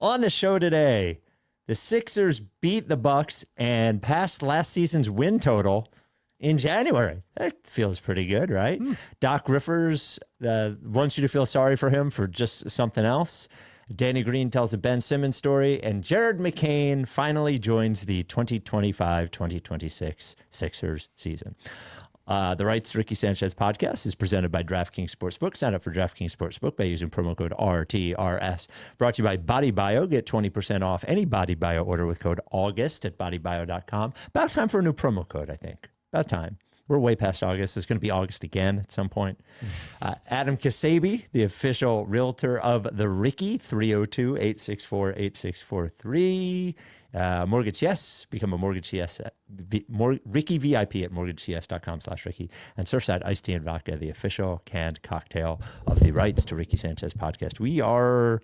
On the show today, the Sixers beat the Bucks and passed last season's win total in January. That feels pretty good, right? Doc Rivers wants you to feel sorry for him for just something else. Danny Green tells a Ben Simmons story, and Jared McCain finally joins the 2025-2026 Sixers season. The Rights to Ricky Sanchez podcast is presented by DraftKings Sportsbook. Sign up for DraftKings Sportsbook by using promo code RTRS. Brought to you by Body Bio. Get 20% off any Body Bio order with code August at bodybio.com. About time for a new promo code, I think. About time. We're way past August. It's going to be August again at some point. Adam Ksebe, the official realtor of the Ricky, 302-864-8643. MortgageCS, become a MortgageCS, Ricky VIP at mortgagecs.com/Ricky. And Surfside Iced Tea and Vodka, the official canned cocktail of the Rights to Ricky Sanchez podcast. We are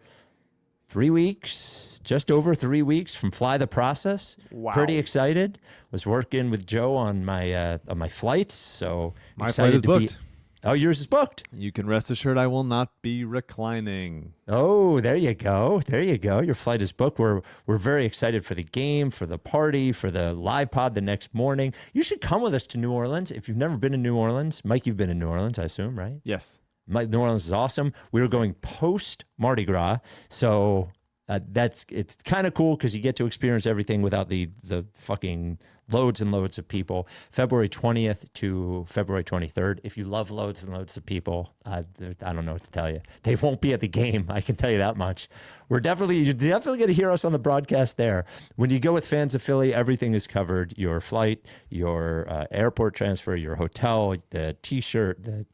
3 weeks, just over 3 weeks from Fly the Process. Wow. Pretty excited. Was working with Joe on my flights, so my flight is booked. Oh, yours is booked. You can rest assured I will not be reclining. Oh, there you go. There you go. Your flight is booked. We're very excited for the game, for the party, for the live pod the next morning. You should come with us to New Orleans if you've never been to New Orleans. Mike, you've been in New Orleans, I assume, right? Yes. New Orleans is awesome. We were going post Mardi Gras, so it's kind of cool because you get to experience everything without the fucking loads and loads of people. February 20th to February 23rd. If you love loads and loads of people, I don't know what to tell you. They won't be at the game. I can tell you that much. You're definitely going to hear us on the broadcast there. When you go with Fans of Philly, everything is covered. Your flight, your airport transfer, your hotel, the T-shirt, the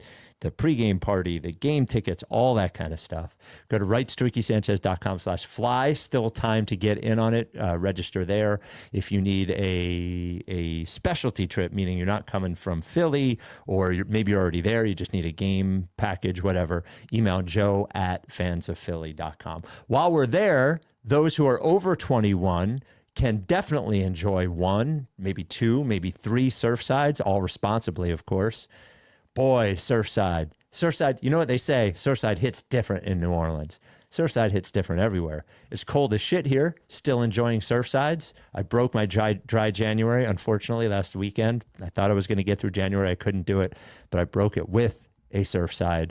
pregame party, the game tickets, all that kind of stuff. Go to rightstreakysanchez.com/fly. Still time to get in on it. Register there. If you need a specialty trip, meaning you're not coming from Philly or maybe you're already there, you just need a game package, whatever, email joe@fansofphilly.com. While we're there, those who are over 21 can definitely enjoy one, maybe two, maybe three Surfsides, all responsibly, of course. Boy, Surfside, you know what they say, Surfside hits different in New Orleans. Surfside hits different everywhere. It's cold as shit here, still enjoying Surfsides. I broke my dry January, unfortunately, last weekend. I thought I was going to get through January. I couldn't do it, but I broke it with a Surfside.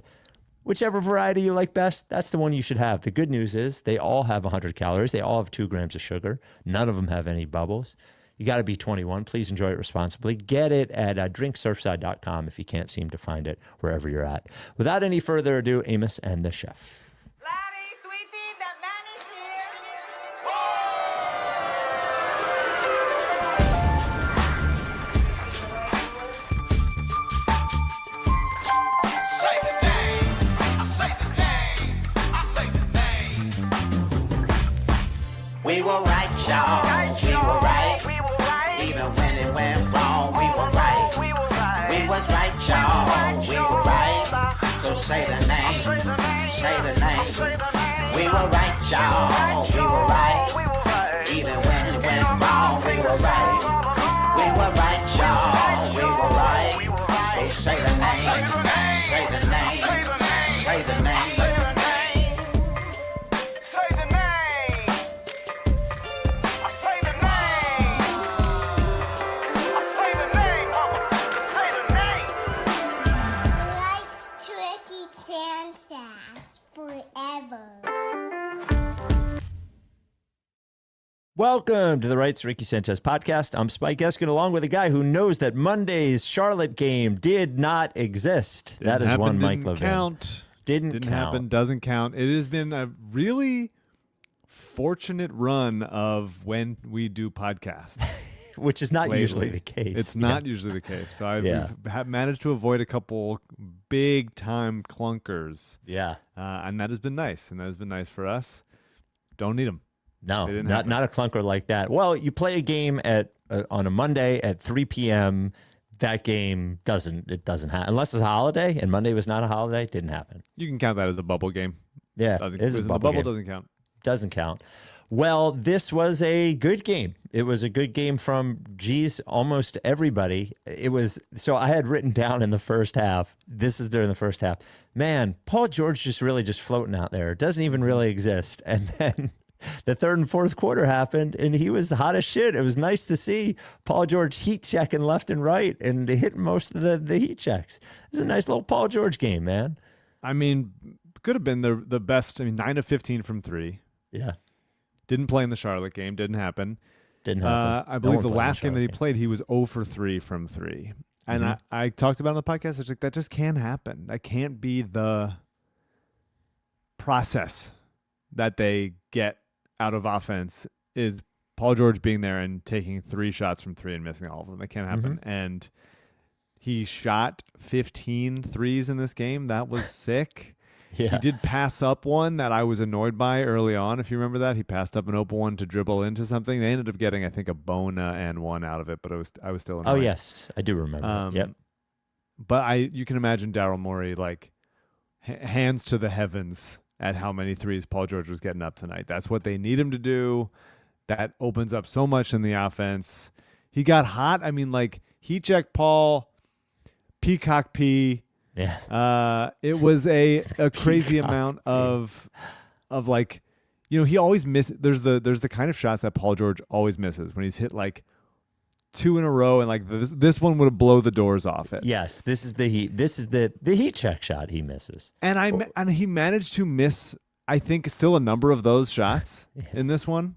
Whichever variety you like best, that's the one you should have. The good news is they all have 100 calories. They all have 2 grams of sugar. None of them have any bubbles. You got to be 21. Please enjoy it responsibly. Get it at drinksurfside.com if you can't seem to find it wherever you're at. Without any further ado, Amos and the chef. We were right, y'all. We were right. Even when it went wrong, we were right. We was right, y'all. We were right. So say the name. Say the name. We were right, y'all. We were right. Even when it went wrong, we were right. We were right, y'all. We were right. So say the name. Say the name. Say the name. Welcome to the Rights to Ricky Sanchez podcast. I'm Spike Eskin, along with a guy who knows that Monday's Charlotte game did not exist. That is one Mike Levin. Didn't happen, doesn't count. It has been a really fortunate run of when we do podcasts. Which is not usually the case. It's not usually the case. So I've managed to avoid a couple big time clunkers. Yeah. And that has been nice. And that has been nice for us. Don't need them. No, not a clunker like that. Well, you play a game on a Monday at 3 p.m. That game doesn't happen. Unless it's a holiday, and Monday was not a holiday, it didn't happen. You can count that as a bubble game. Yeah, the bubble doesn't count. Doesn't count. Well, this was a good game. It was a good game from, almost everybody. So I had written down in the first half, this is during the first half, man, Paul George just floating out there. It doesn't even really exist. And then the third and fourth quarter happened, and he was hot as shit. It was nice to see Paul George heat checking left and right and hitting most of the heat checks. It was a nice little Paul George game, man. I mean, could have been the best. I mean, 9 of 15 from 3. Yeah. Didn't play in the Charlotte game. Didn't happen. Didn't happen. I believe one the played in last game that he Charlotte played, he was 0 for 3 from 3. And I talked about it on the podcast. It's like, that just can't happen. That can't be the process that they get out of offense, is Paul George being there and taking 3 shots from 3 and missing all of them. That can't happen. And he shot 15 threes in this game. That was sick. Yeah. He did pass up one that I was annoyed by early on, if you remember that. He passed up an open one to dribble into something. They ended up getting, I think, a Bona and one out of it, but I was still annoyed. Oh, yes. I do remember. Yep. But you can imagine Daryl Morey, like, hands to the heavens at how many threes Paul George was getting up tonight. That's what they need him to do. That opens up so much in the offense. He got hot. I mean, like, he checked Paul, Peacock P. Yeah. It was a crazy amount of like, you know, he always misses. There's the kind of shots that Paul George always misses when he's hit like 2 in a row, and like this one would blow the doors off it. Yes, this is the heat. This is the heat check shot he misses. And he managed to miss, I think, still a number of those shots in this one,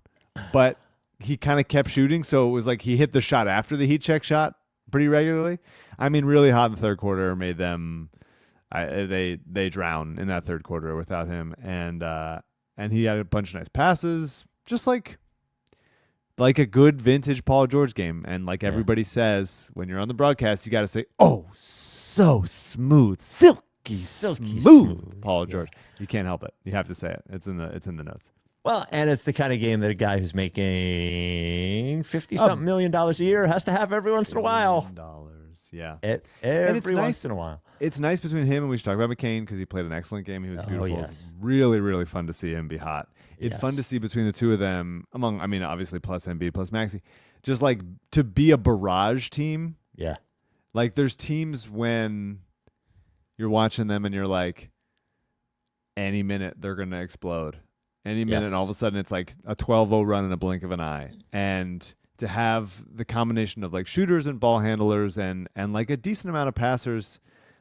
but he kind of kept shooting, so it was like he hit the shot after the heat check shot pretty regularly. I mean, really hot in the third quarter made them they drown in that third quarter without him, and he had a bunch of nice passes, just like a good vintage Paul George game. And like everybody says, when you're on the broadcast, you got to say, "Oh, so smooth, silky smooth, Paul George." You can't help it. You have to say it. It's in the notes. Well, and it's the kind of game that a guy who's making $50-something million a year has to have every once in a while. Yeah. Every once in a while. It's nice between him, and we should talk about McCain because he played an excellent game. He was beautiful. Yes. It's really, really fun to see him be hot. It's fun to see between the two of them, obviously plus Embiid, plus Maxey, just like to be a barrage team. Yeah. Like there's teams when you're watching them and you're like, any minute they're going to explode. Any minute, and all of a sudden it's like a 12-0 run in a blink of an eye. And to have the combination of like shooters and ball handlers and like a decent amount of passers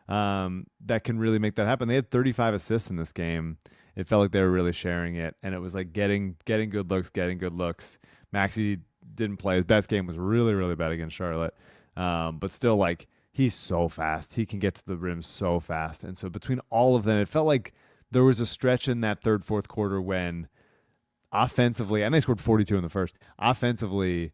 that can really make that happen. They had 35 assists in this game. It felt like they were really sharing it, and it was like getting good looks. Maxey didn't play. His best game was really, really bad against Charlotte. But still, like, he's so fast. He can get to the rim so fast. And so between all of them, it felt like there was a stretch in that third, fourth quarter when offensively, and they scored 42 in the first, offensively,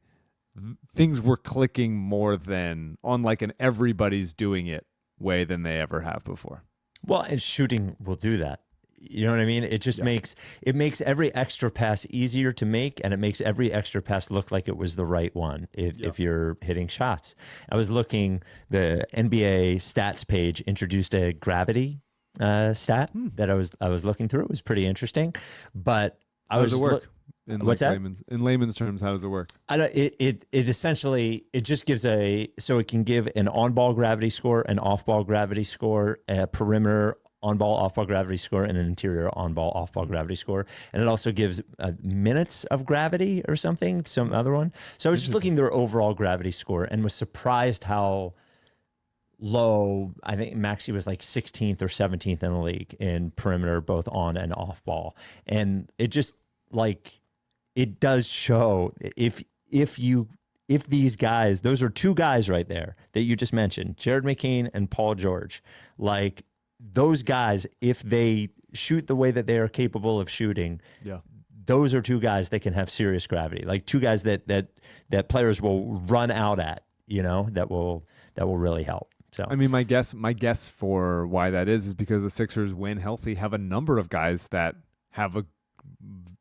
things were clicking more than on like an everybody's doing it way than they ever have before. Well, and shooting will do that. You know what I mean? It just makes every extra pass easier to make, and it makes every extra pass look like it was the right one if you're hitting shots. I was looking, the NBA stats page introduced a gravity stat that I was looking through. It was pretty interesting, but how does it work? What's that? In layman's terms, how does it work? It essentially, it just gives so it can give an on-ball gravity score, an off-ball gravity score, a perimeter on-ball, off-ball gravity score, and an interior on-ball, off-ball gravity score. And it also gives minutes of gravity or something, some other one. So I was just looking at their overall gravity score and was surprised how low. I think Maxey was like 16th or 17th in the league in perimeter, both on and off-ball. And it just, like, it does show if these guys, those are two guys right there that you just mentioned, Jared McCain and Paul George, like, those guys, if they shoot the way that they are capable of shooting, those are two guys that can have serious gravity, like two guys that players will run out at, you know, that will really help. So I mean, my guess for why that is because the Sixers, when healthy, have a number of guys that have a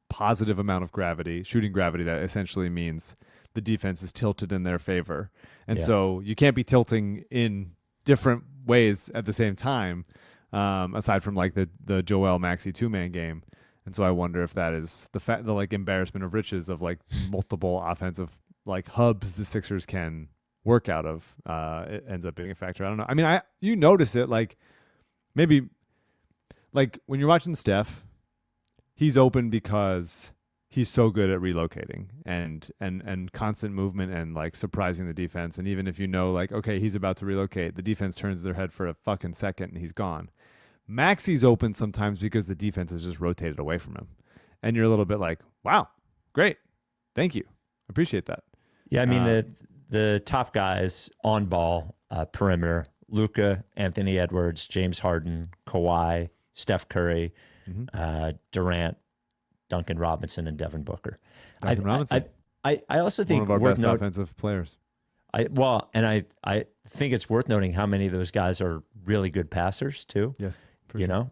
positive amount of gravity, shooting gravity, that essentially means the defense is tilted in their favor. And so you can't be tilting in different ways at the same time, aside from like the Joel Maxey 2-man game. And so I wonder if that is the like embarrassment of riches of like multiple offensive like hubs the Sixers can work out of. It ends up being a factor. I don't know. I mean, you notice it, like maybe like when you're watching Steph, he's open because he's so good at relocating and constant movement and like surprising the defense. And even if you know, like, okay, he's about to relocate, the defense turns their head for a fucking second and he's gone. Maxey's open sometimes because the defense has just rotated away from him. And you're a little bit like, wow, great. Thank you. Appreciate that. Yeah, I mean, the top guys on ball, perimeter, Luka, Anthony Edwards, James Harden, Kawhi, Steph Curry, Durant, Duncan Robinson, and Devin Booker. Duncan Robinson. I also think one of our best offensive players. I think it's worth noting how many of those guys are really good passers too. Yes, you know,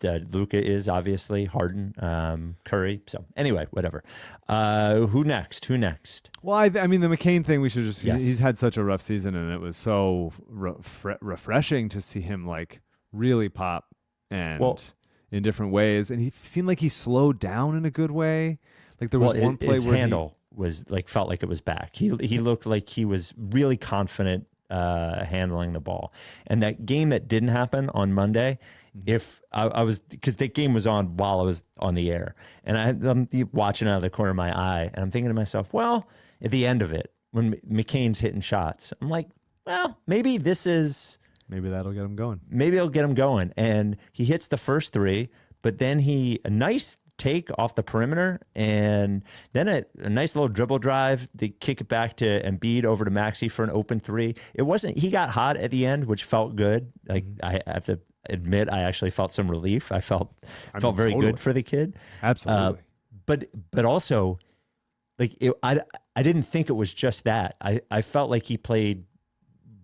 Luka is obviously, Harden, Curry. So anyway, whatever. Who next? Well, I mean, the McCain thing, we should just, Yes. he's had such a rough season, and it was so refreshing to see him like really pop and in different ways. And he seemed like he slowed down in a good way. Like there was one play his where handle was like, felt like it was back. He looked like he was really confident handling the ball. And that game that didn't happen on Monday, if I was, because that game was on while I was on the air, and I'm watching out of the corner of my eye, and I'm thinking to myself, well, at the end of it, when McCain's hitting shots, I'm like, well, maybe that'll get him going. Maybe it'll get him going. And he hits the first three, but then a nice take off the perimeter, and then a nice little dribble drive. They kick it back to Embiid over to Maxey for an open three. He got hot at the end, which felt good. Like I have to admit, I actually felt some relief. I felt very good for the kid. Absolutely. But also, like I didn't think it was just that. I felt like he played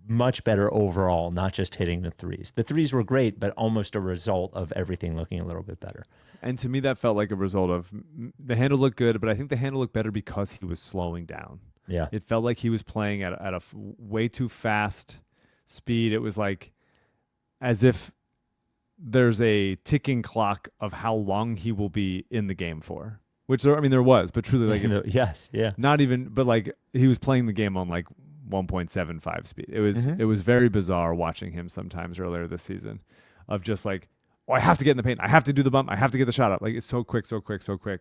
much better overall, not just hitting the threes. The threes were great, but almost a result of everything looking a little bit better. And to me, that felt like a result of the handle looked good, but I think the handle looked better because he was slowing down. Yeah. It felt like he was playing at a way too fast speed. It was like as if there's a ticking clock of how long he will be in the game for, which there was, but truly like, yes. Yeah. Not even, but like he was playing the game on like 1.75 speed. It was very bizarre watching him sometimes earlier this season of just like, oh, I have to get in the paint. I have to do the bump. I have to get the shot up. Like it's so quick.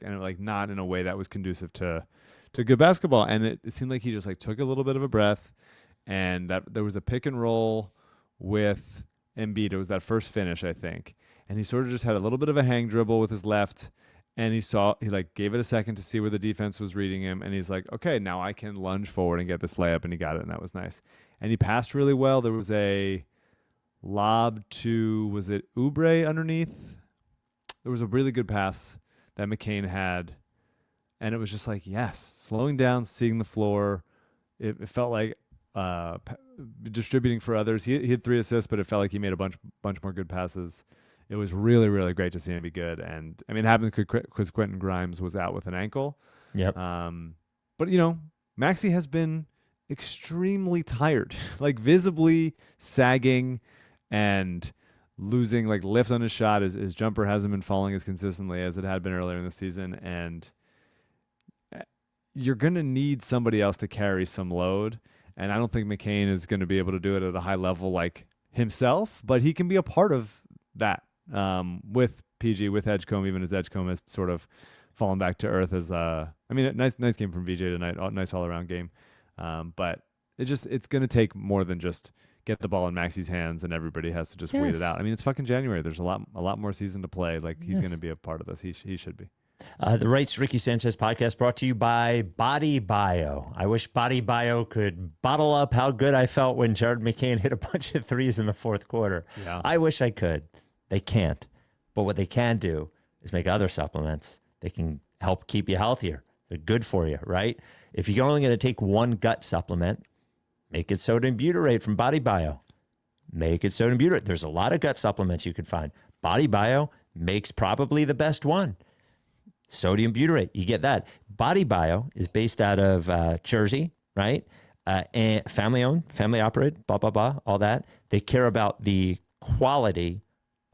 And like not in a way that was conducive to good basketball. And it seemed like he just like took a little bit of a breath, and that there was a pick and roll with Embiid. It was that first finish, I think. And he sort of just had a little bit of a hang dribble with his left. And he like gave it a second to see where the defense was reading him. And he's like, okay, now I can lunge forward and get this layup. And he got it. And that was nice. And he passed really well. There was a lob to, was it Oubre underneath? There was a really good pass that McCain had. And it was just like, yes, slowing down, seeing the floor. It felt like distributing for others. He had 3 assists, but it felt like he made a bunch more good passes. It was really, really great to see him be good. And I mean, it happened because Quentin Grimes was out with an ankle. Yep. But Maxey has been extremely tired, like visibly sagging and losing like lift on his shot. His jumper hasn't been falling as consistently as it had been earlier in the season. And you're going to need somebody else to carry some load. And I don't think McCain is going to be able to do it at a high level like himself, but he can be a part of that. With PG, with Edgecombe, even as Edgecombe has sort of fallen back to earth as a nice game from VJ tonight, nice all around game. But it's going to take more than just get the ball in Maxey's hands and everybody has to just wait it out. I mean, it's fucking January. There's a lot more season to play. Like he's going to be a part of this. He should be. The Rights Ricky Sanchez podcast brought to you by Body Bio. I wish Body Bio could bottle up how good I felt when Jared McCain hit a bunch of threes in the fourth quarter. Yeah. I wish I could. They can't. But what they can do is make other supplements. They can help keep you healthier. They're good for you, right? If you're only going to take one gut supplement, make it sodium butyrate from Body Bio. Make it sodium butyrate. There's a lot of gut supplements you can find. Body Bio makes probably the best one. Sodium butyrate, you get that. Body Bio is based out of Jersey, right? And family owned, family operated, blah, blah, blah, all that. They care about the quality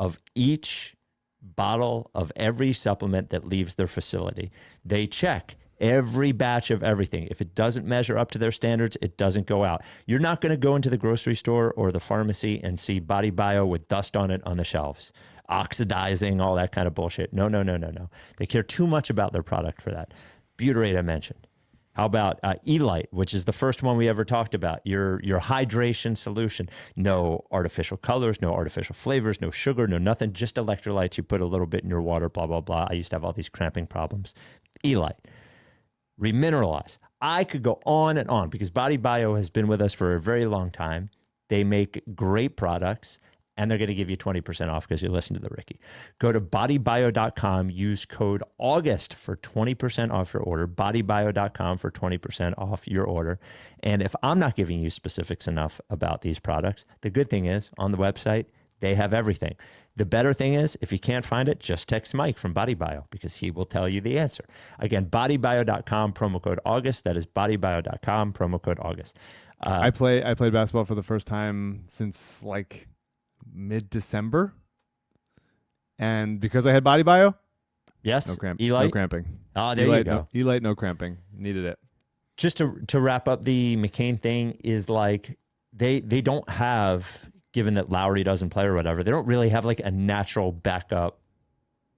of each bottle of every supplement that leaves their facility. They check every batch of everything. If it doesn't measure up to their standards, it doesn't go out. You're not going to go into the grocery store or the pharmacy and see Body Bio with dust on it on the shelves. oxidizing, all that kind of bullshit. No. They care too much about their product for that. Butyrate I mentioned. How about E-Light, which is the first one we ever talked about, your hydration solution. No artificial colors, no artificial flavors, no sugar, no nothing, just electrolytes. You put a little bit in your water, blah, blah, blah. I used to have all these cramping problems. E-Light. Remineralize. I could go on and on because Body Bio has been with us for a very long time. They make great products, and they're going to give you 20% off because you listen to the Ricky. Go to bodybio.com, use code August for 20% off your order, bodybio.com for 20% off your order. And if I'm not giving you specifics enough about these products, the good thing is on the website, they have everything. The better thing is, if you can't find it, just text Mike from Body Bio because he will tell you the answer. Again, bodybio.com, promo code August. That is bodybio.com, promo code August. I played basketball for the first time since like mid-December, and because I had Body Bio, yes, no E-Light? cramping. Oh, there E-Light, you go. E-Light, no cramping. Needed it. Just to wrap up the McCain thing is like they don't have, given that Lowry doesn't play or whatever, they don't really have like a natural backup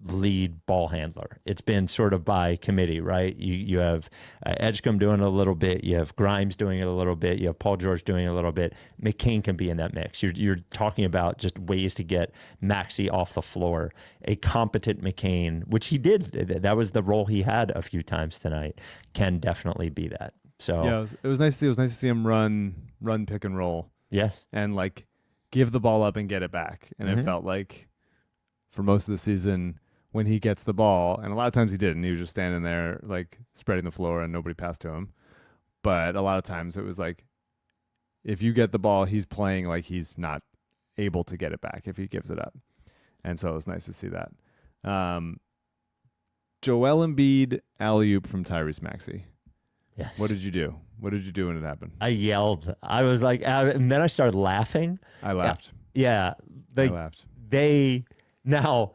lead ball handler. It's been sort of by committee, right? You have Edgecombe doing it a little bit. You have Grimes doing it a little bit. You have Paul George doing it a little bit. McCain can be in that mix. You're talking about just ways to get Maxey off the floor. A competent McCain, which he did. That was the role he had a few times tonight. Can definitely be that. So yeah, it was nice to see. It was nice to see him run pick and roll. Yes, and like give the ball up and get it back. And it felt like for most of the season, when he gets the ball, and a lot of times he didn't. He was just standing there, like, spreading the floor, and nobody passed to him. But a lot of times it was like, if you get the ball, he's playing like he's not able to get it back if he gives it up. And so it was nice to see that. Joel Embiid alley-oop from Tyrese Maxey. yes. What did you do? What did you do when it happened? I yelled. I was like, and then I started laughing. I laughed. Yeah. I laughed. Now,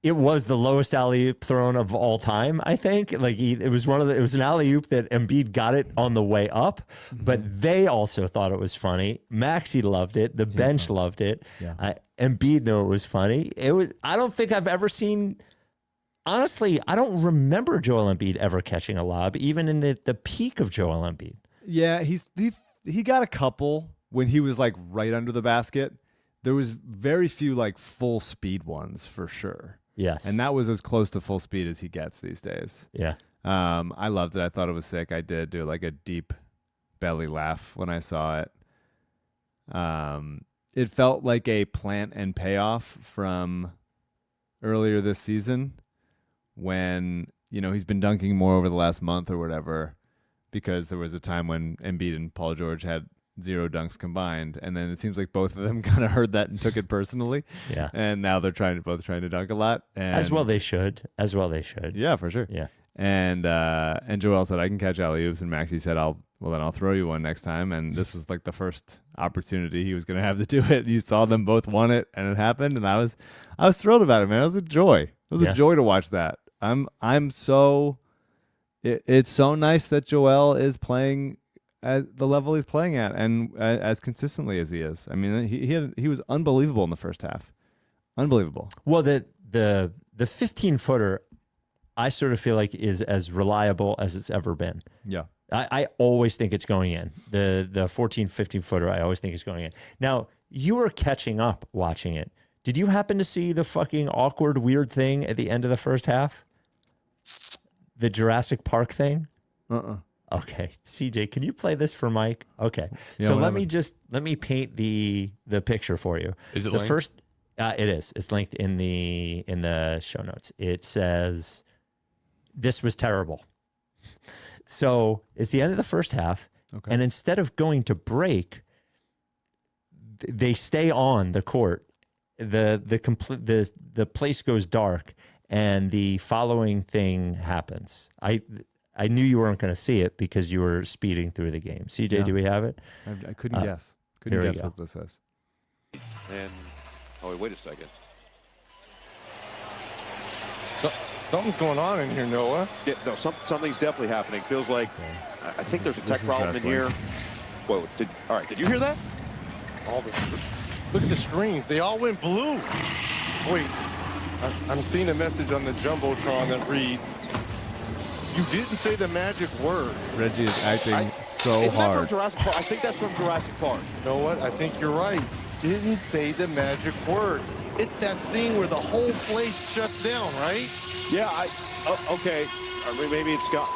it was the lowest alley-oop thrown of all time, I think. Like it was an alley-oop that Embiid got it on the way up, but they also thought it was funny. Maxey loved it. The bench loved it. Yeah. Embiid knew it was funny. I don't think I've ever seen. Honestly, I don't remember Joel Embiid ever catching a lob, even in the peak of Joel Embiid. Yeah, he got a couple when he was like right under the basket. There was very few like full speed ones for sure. Yes. And that was as close to full speed as he gets these days. Yeah. I loved it. I thought it was sick. I did do like a deep belly laugh when I saw it. It felt like a plant and payoff from earlier this season when, he's been dunking more over the last month or whatever, because there was a time when Embiid and Paul George had 0 dunks combined, and then it seems like both of them kind of heard that and took it personally. Yeah. And now they're both trying to dunk a lot. And As well they should. Yeah, for sure. Yeah. And Joel said, I can catch alley-oops, and Maxey said, I'll throw you one next time. And this was like the first opportunity he was going to have to do it. You saw them both won it, and it happened, and I was thrilled about it, man. It was a joy. It was a joy to watch that. It's so nice that Joel is playing at the level he's playing at, and as consistently as he is. I mean, he was unbelievable in the first half. Unbelievable. Well, the 15-footer, I sort of feel like is as reliable as it's ever been. Yeah. I always think it's going in. The 14, 15-footer, I always think it's going in. Now, you were catching up watching it. Did you happen to see the fucking awkward, weird thing at the end of the first half? The Jurassic Park thing? Okay, CJ, can you play this for Mike? Okay, yeah, so whatever. let me paint the picture for you. Is it the linked? First? It is. It's linked in the show notes. It says, "This was terrible." So it's the end of the first half, Okay. and instead of going to break, they stay on the court. The place goes dark, and the following thing happens. I knew you weren't going to see it because you were speeding through the game. CJ, Yeah. Do we have it? I couldn't guess. here we Couldn't guess go. what this is. And wait a second. Something's going on in here, Noah. Yeah, no, something's definitely happening. Feels like I think there's a tech is problem in wrestling. here. Whoa! All right, did you hear that? Look at the screens. They all went blue. Wait, I'm seeing a message on the Jumbotron that reads, "You didn't say the magic word." Reggie is acting so Isn't that from hard. Jurassic Park? I think that's from Jurassic Park. You know what? I think you're right. Didn't say the magic word. It's that thing where the whole place shuts down, right? Yeah, okay. Maybe it's got.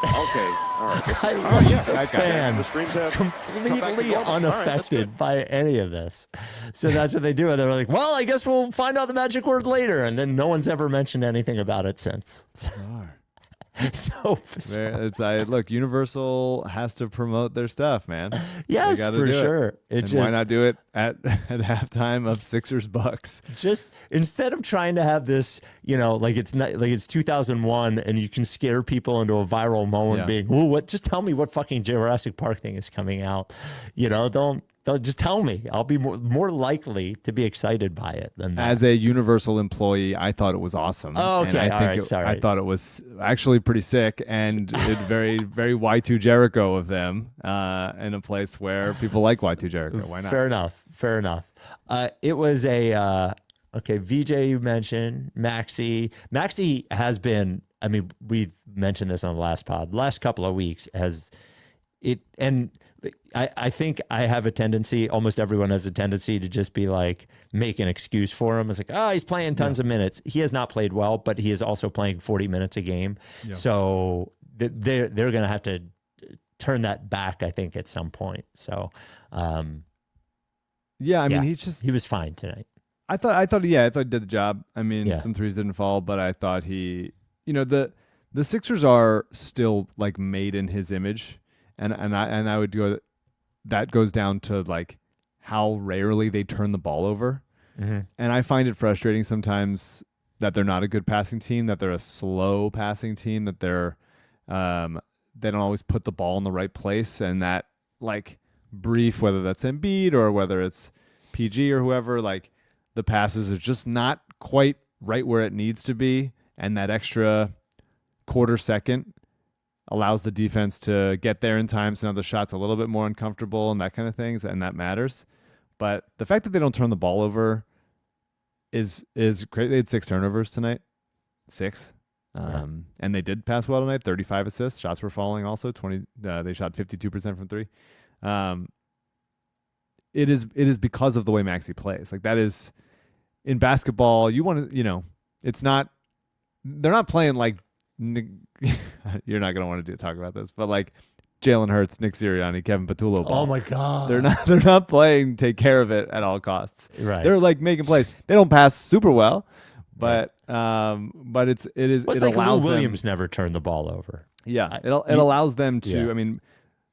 Okay, all right. I love yeah, the the fans streams have come back to completely normal. All right, that's unaffected good. by any of this. So that's what they do. And they're like, well, I guess we'll find out the magic word later. And then no one's ever mentioned anything about it since. So Look, Universal has to promote their stuff, man. yes, They gotta for do it. sure. And why not do it at halftime of Sixers Bucks? Just instead of trying to have this, like it's not like it's 2001 and you can scare people into a viral moment being, oh, what? Just tell me what fucking Jurassic Park thing is coming out. Don't just tell me. I'll be more likely to be excited by it than that. As a Universal employee, I thought it was awesome. Oh, okay. And I thought it was actually pretty sick and it very, very Y2 Jericho of them in a place where people like Y2 Jericho. Why not? Fair enough. It was VJ you mentioned, Maxey. Maxey has been, we've mentioned this on the last pod. The last couple of weeks I think I have a tendency, almost everyone has a tendency to just be like, make an excuse for him. It's like, he's playing tons of minutes. He has not played well, but he is also playing 40 minutes a game. Yeah. So they're going to have to turn that back, I think, at some point. So, he was fine tonight. I thought he did the job. Some threes didn't fall, but I thought the Sixers are still like made in his image. And I would go, that goes down to like how rarely they turn the ball over. Mm-hmm. And I find it frustrating sometimes that they're not a good passing team, that they're a slow passing team, that they don't always put the ball in the right place. And that like brief, whether that's Embiid or whether it's PG or whoever, like the passes are just not quite right where it needs to be. And that extra quarter second allows the defense to get there in time, so now the shot's a little bit more uncomfortable and that kind of things, and that matters. But the fact that they don't turn the ball over is great. They had 6 turnovers tonight. 6. And they did pass well tonight, 35 assists. Shots were falling also. They shot 52% from 3. It is because of the way Maxey plays. Like that is in basketball, you want to, it's not, they're not playing like, you're not going to want to talk about this, but like Jalen Hurts, Nick Sirianni, Kevin Patullo ball. Oh my God. They're not playing take care of it at all costs. Right. They're like making plays. They don't pass super well, but it allows Lou Williams never turned the ball over. Yeah. It allows them to,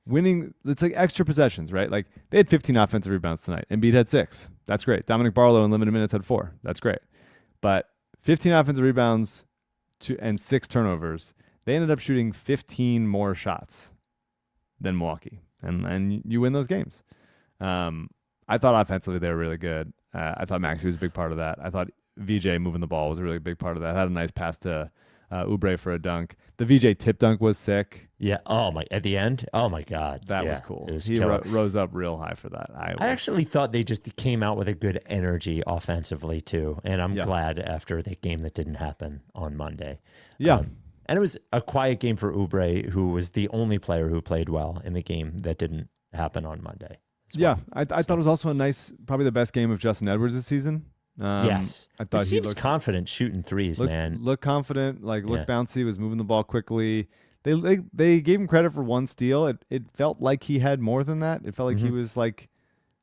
winning, it's like extra possessions, right? Like they had 15 offensive rebounds tonight. Embiid had 6. That's great. Dominic Barlow in limited minutes had 4. That's great. But 15 offensive rebounds and 6 turnovers. They ended up shooting 15 more shots than Milwaukee, and you win those games. I thought offensively they were really good. I thought Maxey was a big part of that. I thought VJ moving the ball was a really big part of that. Had a nice pass to Oubre for a dunk. The VJ tip dunk was sick. Yeah. At the end. Oh my God. That was cool. He rose up real high for that. I actually thought they just came out with a good energy offensively too. And I'm glad after the game that didn't happen on Monday. Yeah. And it was a quiet game for Oubre, who was the only player who played well in the game that didn't happen on Monday. Yeah. I thought it was also probably the best game of Justin Edwards this season. Yes. I thought he seems confident shooting threes, man. Looked confident, bouncy, was moving the ball quickly. They gave him credit for 1 steal. It felt like he had more than that. It felt like he was like,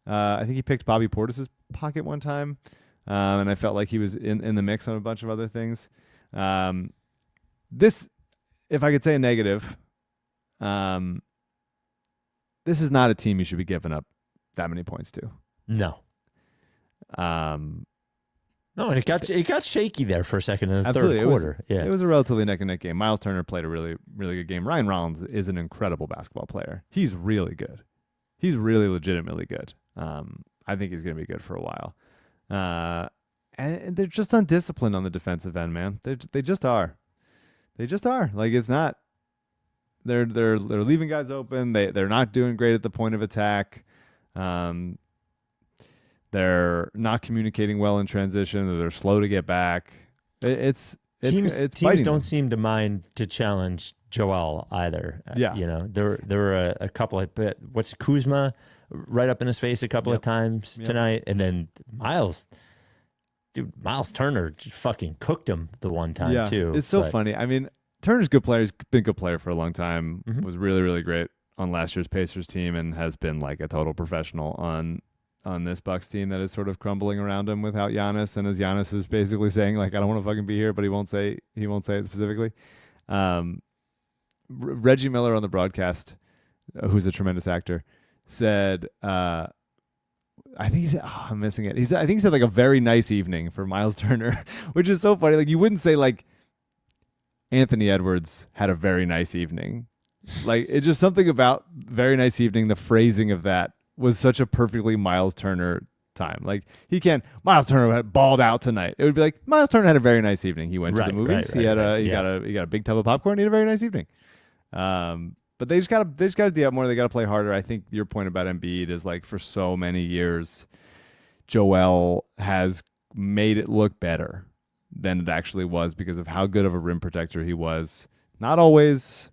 I think he picked Bobby Portis's pocket one time, and I felt like he was in the mix on a bunch of other things. This, if I could say a negative, this is not a team you should be giving up that many points to. No. No, and it got shaky there for a second in the third quarter. It was a relatively neck and neck game. Miles Turner played a really, really good game. Ryan Rollins is an incredible basketball player. He's really good. He's really legitimately good. I think he's going to be good for a while. And they're just undisciplined on the defensive end, man. They just are. They just are. Like it's not. They're leaving guys open. They're not doing great at the point of attack. They're not communicating well in transition. Or they're slow to get back. It's teams biting don't them. seem to mind to challenge Joel either. Yeah. There were a couple of, but what's Kuzma right up in his face a couple of times tonight, and then Miles Turner just fucking cooked him the one time too. It's so funny. I mean, Turner's a good player. He's been a good player for a long time. Was really, really great on last year's Pacers team and has been like a total professional on this Bucks team that is sort of crumbling around him without Giannis. And as Giannis is basically saying, like, I don't want to fucking be here, but he won't say it specifically. Reggie Miller on the broadcast, who's a tremendous actor, said, I think he said, I'm missing it. I think he said like a very nice evening for Miles Turner, which is so funny. Like you wouldn't say like Anthony Edwards had a very nice evening. Like it's just something about very nice evening. The phrasing of that was such a perfectly Miles Turner time. Like Miles Turner had balled out tonight. It would be like Miles Turner had a very nice evening. He went to the movies. He got a big tub of popcorn. He had a very nice evening. But they just gotta do that more. They gotta play harder. I think your point about Embiid is like for so many years, Joel has made it look better than it actually was because of how good of a rim protector he was. Not always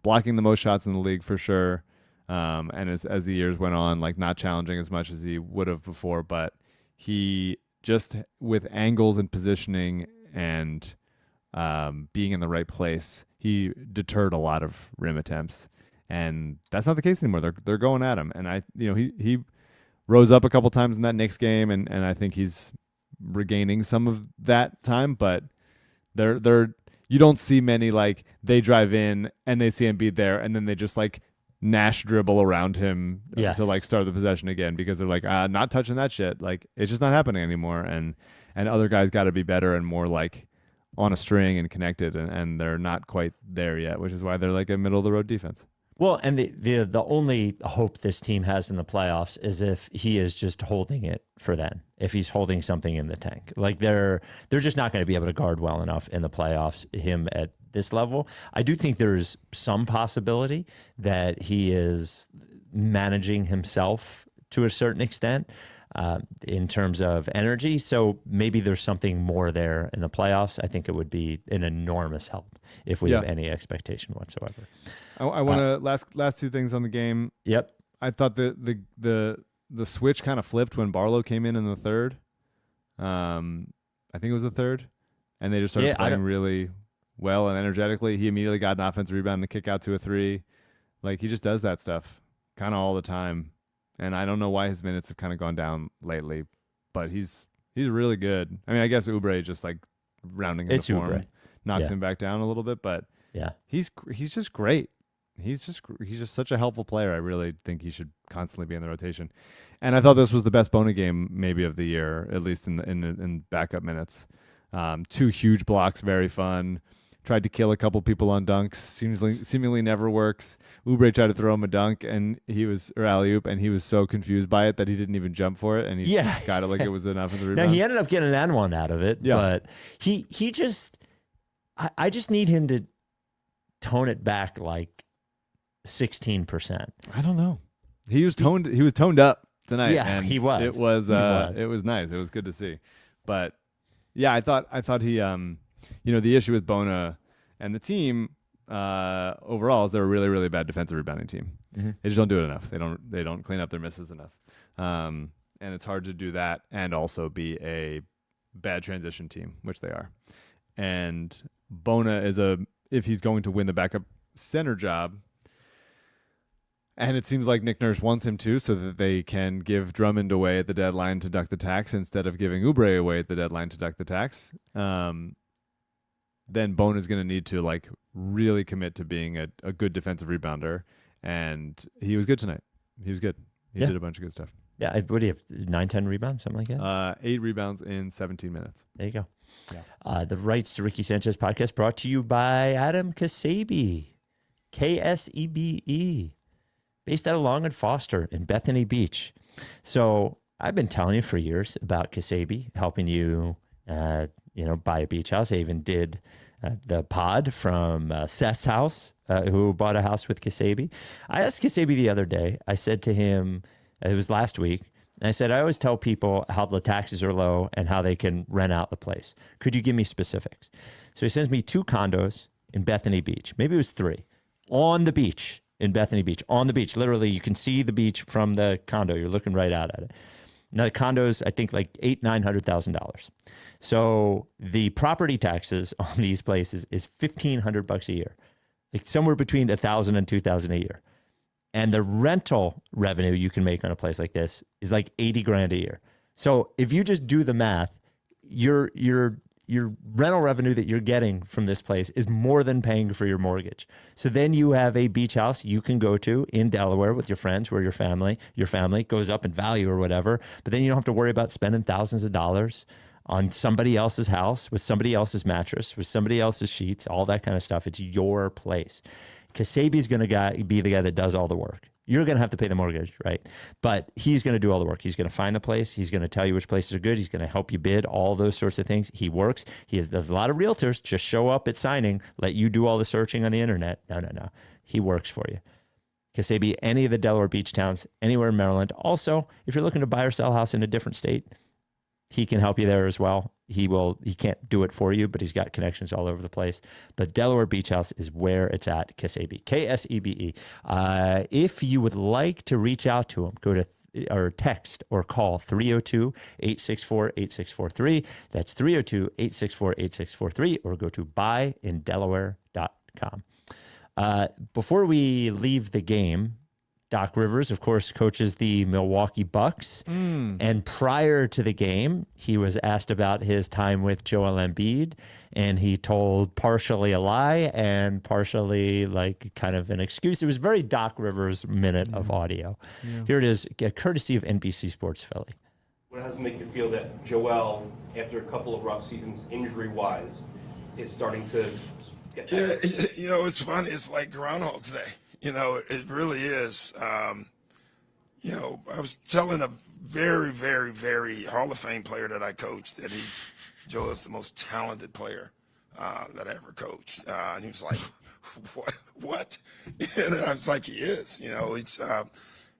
blocking the most shots in the league for sure. And as the years went on, like not challenging as much as he would have before, but he just with angles and positioning and being in the right place, he deterred a lot of rim attempts, and that's not the case anymore. They're going at him, and he rose up a couple times in that Knicks game, and I think he's regaining some of that time, but you don't see many like they drive in and they see Embiid there, and then they just like Nash dribble around him to like start the possession again because they're like not touching that shit. Like it's just not happening anymore, and other guys got to be better and more like on a string and connected, and they're not quite there yet, which is why they're like a middle of the road defense. Well, and the only hope this team has in the playoffs is if he is just holding it for then. If he's holding something in the tank, like they're just not going to be able to guard well enough in the playoffs. Him at this level, I do think there's some possibility that he is managing himself to a certain extent. In terms of energy. So maybe there's something more there in the playoffs. I think it would be an enormous help if we have any expectation whatsoever. I want to last two things on the game. Yep. I thought the switch kind of flipped when Barlow came in the third. I think it was the third. And they just started playing really well and energetically. He immediately got an offensive rebound and a kick out to a three. Like he just does that stuff kind of all the time. And I don't know why his minutes have kind of gone down lately, but he's really good. I mean, I guess Oubre just like rounding into form knocks him back down a little bit, but he's just great. He's just such a helpful player. I really think he should constantly be in the rotation. And I thought this was the best Bona game maybe of the year, at least in backup minutes. 2 huge blocks, very fun. Tried to kill a couple people on dunks. Seemingly never works. Oubre tried to throw him a dunk or alley-oop, and he was so confused by it that he didn't even jump for it, and he got it like it was enough of the rebound. Now he ended up getting an one out of it, but he just I just need him to tone it back like 16%. I don't know. He was toned up tonight. Yeah, and he was. It was nice. It was good to see. But yeah, I thought he the issue with Bona and the team overall is they're a really, really bad defensive rebounding team. Mm-hmm. They just don't do it enough. They don't clean up their misses enough. And it's hard to do that and also be a bad transition team, which they are. And Bona if he's going to win the backup center job, and it seems like Nick Nurse wants him to, so that they can give Drummond away at the deadline to duck the tax instead of giving Oubre away at the deadline to duck the tax. Then Bona is going to need to like really commit to being a good defensive rebounder, and he was good tonight. He was good. He did a bunch of good stuff. Yeah, what do you have? 9-10 rebounds, something like that. 8 rebounds in 17 minutes. There you go. Yeah. The Rights to Ricky Sanchez podcast brought to you by Adam Ksebe, Ksebe, based out of Long and Foster in Bethany Beach. So I've been telling you for years about Ksebe, helping you, buy a beach house. I even did the pod from Seth's house, who bought a house with Ksebe. I asked Ksebe the other day, I said to him, it was last week, And I said, I always tell people how the taxes are low and how they can rent out the place. Could you give me specifics? So he sends me 2 condos in Bethany Beach. Maybe it was 3 on the beach in Bethany Beach, on the beach. Literally, you can see the beach from the condo. You're looking right out at it. Now, the condos, I think like $800,000-$900,000. So the property taxes on these places is $1,500 a year, like somewhere between $1,000 and $2,000 a year. And the rental revenue you can make on a place like this is like $80,000 a year. So if you just do the math, your rental revenue that you're getting from this place is more than paying for your mortgage. So then you have a beach house you can go to in Delaware with your friends, where your family goes up in value or whatever. But then you don't have to worry about spending thousands of dollars on somebody else's house with somebody else's mattress, with somebody else's sheets, all that kind of stuff. It's your place. Ksebe is going to be the guy that does all the work. You're going to have to pay the mortgage, right? But he's going to do all the work. He's going to find the place. He's going to tell you which places are good. He's going to help you bid, all those sorts of things. He works. There's a lot of realtors just show up at signing, let you do all the searching on the internet. No. He works for you. Ksebe, any of the Delaware beach towns, anywhere in Maryland. Also, if you're looking to buy or sell a house in a different state, he can help you there as well. He can't do it for you, but he's got connections all over the place. But Delaware Beach House is where it's at, Ksebe, Ksebe. If you would like to reach out to him, go to or text or call 302-864-8643. That's 302-864-8643, or go to buyindelaware.com. Before we leave the game, Doc Rivers, of course, coaches the Milwaukee Bucks. And prior to the game, he was asked about his time with Joel Embiid, and he told partially a lie and partially like kind of an excuse. It was very Doc Rivers minute of audio. Here it is, courtesy of NBC Sports Philly. What does it make you feel that Joel, after a couple of rough seasons injury-wise, is starting to get better? Yeah, it's funny. It's like Groundhog's Day. It really is. I was telling a very, very, very Hall of Fame player that I coached that Joe is the most talented player that I ever coached. And he was like, what? And I was like, he is. It's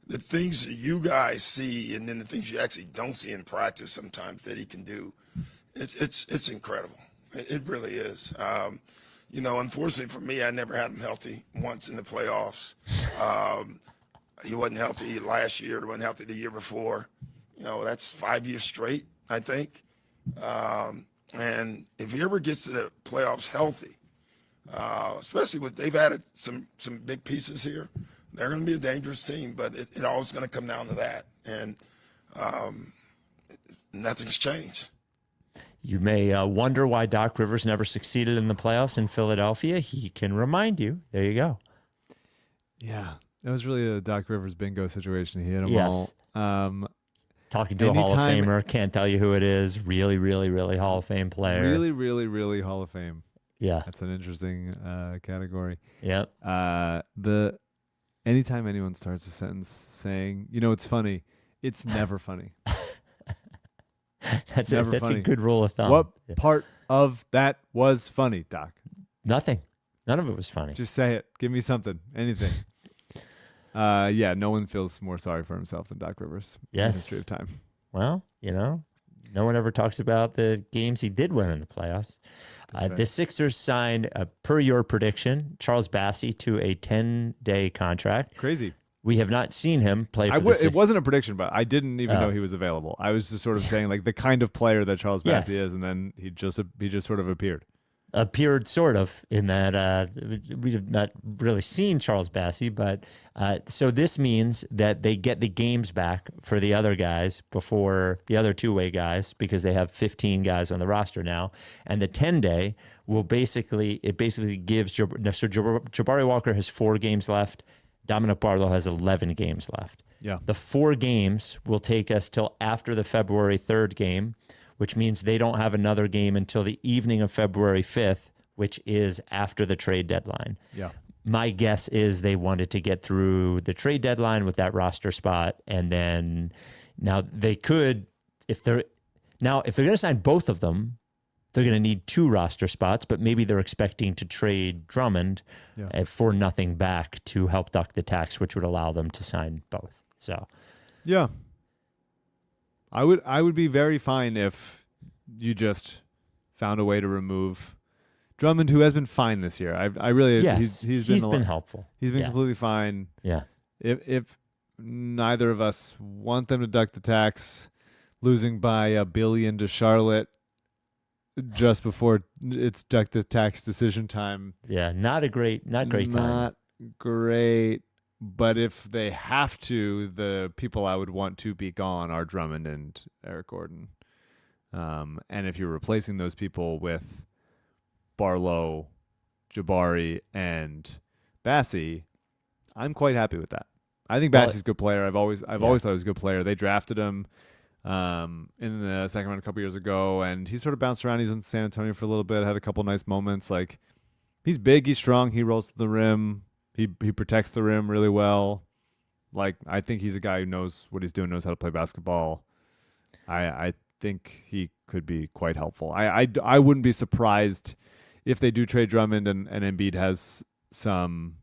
the things that you guys see and then the things you actually don't see in practice sometimes that he can do. It's incredible. It really is. Unfortunately for me, I never had him healthy once in the playoffs. He wasn't healthy last year. He wasn't healthy the year before. That's 5 years straight, I think. And if he ever gets to the playoffs healthy, especially they've added some big pieces here, they're going to be a dangerous team. But it always going to come down to that. And nothing's changed. You may wonder why Doc Rivers never succeeded in the playoffs in Philadelphia. He can remind you. There you go. Yeah, that was really a Doc Rivers bingo situation. He hit them all. Talking to a Hall of Famer, can't tell you who it is. Really, really, really Hall of Fame player. Really, really, really Hall of Fame. Yeah. That's an interesting category. Yep. Anytime anyone starts a sentence saying, it's funny, it's never funny. That's a good rule of thumb. What part of that was funny, Doc? Nothing. None of it was funny. Just say it. Give me something. Anything. No one feels more sorry for himself than Doc Rivers. Yes. In the history of time. Well, no one ever talks about the games he did win in the playoffs. Right. The Sixers signed, per your prediction, Charles Bassey to a 10-day contract. Crazy. We have not seen him play for It wasn't a prediction, but I didn't even know he was available. I was just sort of saying like the kind of player that Charles Bassey is, and then he just sort of appeared. Appeared sort of in that we have not really seen Charles Bassey, but so this means that they get the games back for the other guys before the other two-way guys, because they have 15 guys on the roster now, and the 10-day will basically gives Jabari Walker has 4 games left. Dominic Barlow has 11 games left. Yeah. The 4 games will take us till after the February 3rd game, which means they don't have another game until the evening of February 5th, which is after the trade deadline. Yeah. My guess is they wanted to get through the trade deadline with that roster spot, and then now they could, if they're going to sign both of them, they're going to need 2 roster spots, but maybe they're expecting to trade Drummond for nothing back to help duck the tax, which would allow them to sign both. So, yeah. I would be very fine if you just found a way to remove Drummond, who has been fine this year. I really he's been helpful. He's been completely fine. Yeah. If neither of us want them to duck the tax, losing by $1 billion to Charlotte just before it's duck the tax decision time. Yeah, not great time. Not great. But if they have to, the people I would want to be gone are Drummond and Eric Gordon. And if you're replacing those people with Barlow, Jabari, and Bassie, I'm quite happy with that. I think Bassie's a good player. I've always thought he was a good player. They drafted him in the second round a couple years ago, and he sort of bounced around. He's in San Antonio for a little bit, had a couple nice moments. Like, he's big, he's strong, he rolls to the rim, he protects the rim really well. Like, I think he's a guy who knows what he's doing, knows how to play basketball. I think he could be quite helpful. I wouldn't be surprised if they do trade Drummond and Embiid has some,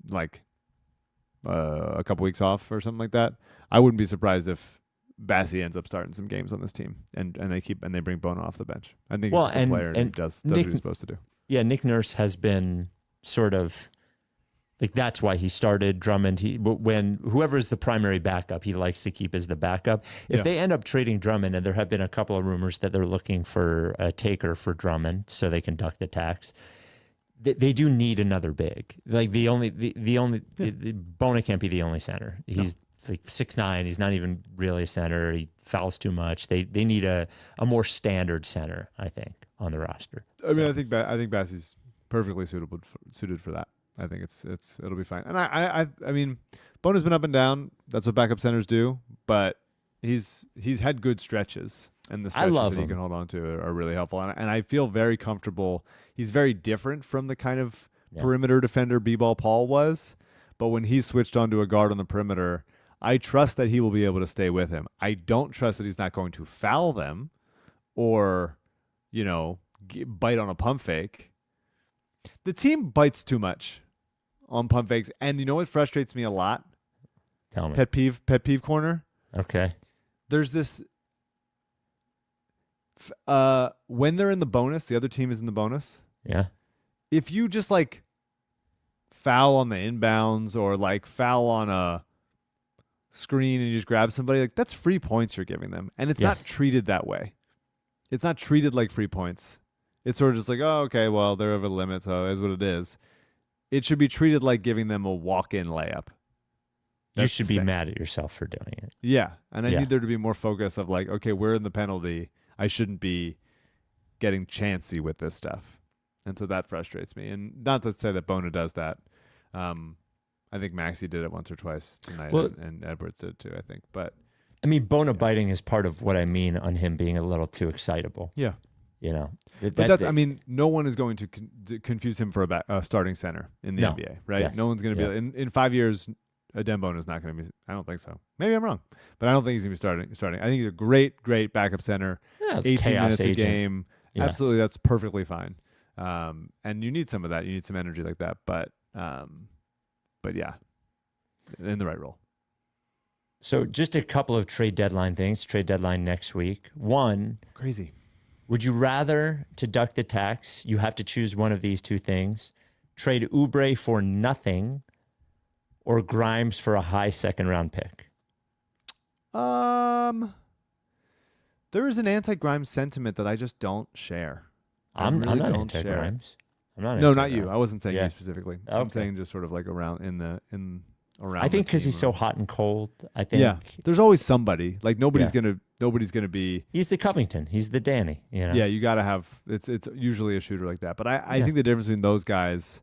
like, a couple weeks off or something like that. I wouldn't be surprised if Bassie ends up starting some games on this team and they bring Bono off the bench. I think he's a good player and he does what he's supposed to do. Yeah, Nick Nurse has been sort of like, that's why he started Drummond. When whoever is the primary backup, he likes to keep as the backup. If they end up trading Drummond, and there have been a couple of rumors that they're looking for a taker for Drummond so they can duck the tax, they do need another big. Like, Bono can't be the only center. He's like 6'9". He's not even really a center. He fouls too much. They need a more standard center, I think, on the roster. I mean, I think Bassie's perfectly suited for that. I think it'll be fine. And I mean, Bono's been up and down. That's what backup centers do. But he's had good stretches, and the stretches that he can hold on to are really helpful. And I feel very comfortable. He's very different from the kind of perimeter defender B-Ball Paul was. But when he switched onto a guard on the perimeter, I trust that he will be able to stay with him. I don't trust that he's not going to foul them or, bite on a pump fake. The team bites too much on pump fakes. And you know what frustrates me a lot? Tell me. Pet peeve corner. Okay. There's this, when they're in the bonus, the other team is in the bonus. Yeah. If you just like foul on the inbounds or like foul on a screen and you just grab somebody, like, that's free points you're giving them. And it's not treated that way. It's not treated like free points. It's sort of just like, oh, okay, well, they're over the limit, so it is what it is. It should be treated like giving them a walk-in layup. You should be mad at yourself for doing it. Yeah, and I need there to be more focus of like, okay, we're in the penalty. I shouldn't be getting chancy with this stuff. And so that frustrates me. And not to say that Bono does that. I think Maxey did it once or twice tonight, and Edwards did too, I think. But I mean, Bono biting is part of what I mean on him being a little too excitable. Yeah. But I mean, no one is going to confuse him for a starting center in the NBA, right? Yes. No one's going to be in 5 years. Dembono is not going to be. I don't think so. Maybe I'm wrong, but I don't think he's going to be starting. I think he's a great backup center. 18 minutes a game. Yes. Absolutely, that's perfectly fine. And you need some of that. You need some energy like that. But yeah, in the right role. So just a couple of trade deadline things. Trade deadline next week. One, crazy. Would you rather, to duck the tax, you have to choose one of these two things, trade Oubre for nothing or Grimes for a high second-round pick? There is an anti-Grimes sentiment that I just don't share. I'm not anti-Grimes. Not you. I wasn't saying you specifically. Okay. I'm saying just sort of like around around. I think because he's so hot and cold. I think. Yeah, there's always somebody. Like nobody's gonna be. He's the Covington. He's the Danny. Yeah, you got to have. It's usually a shooter like that. But I think the difference between those guys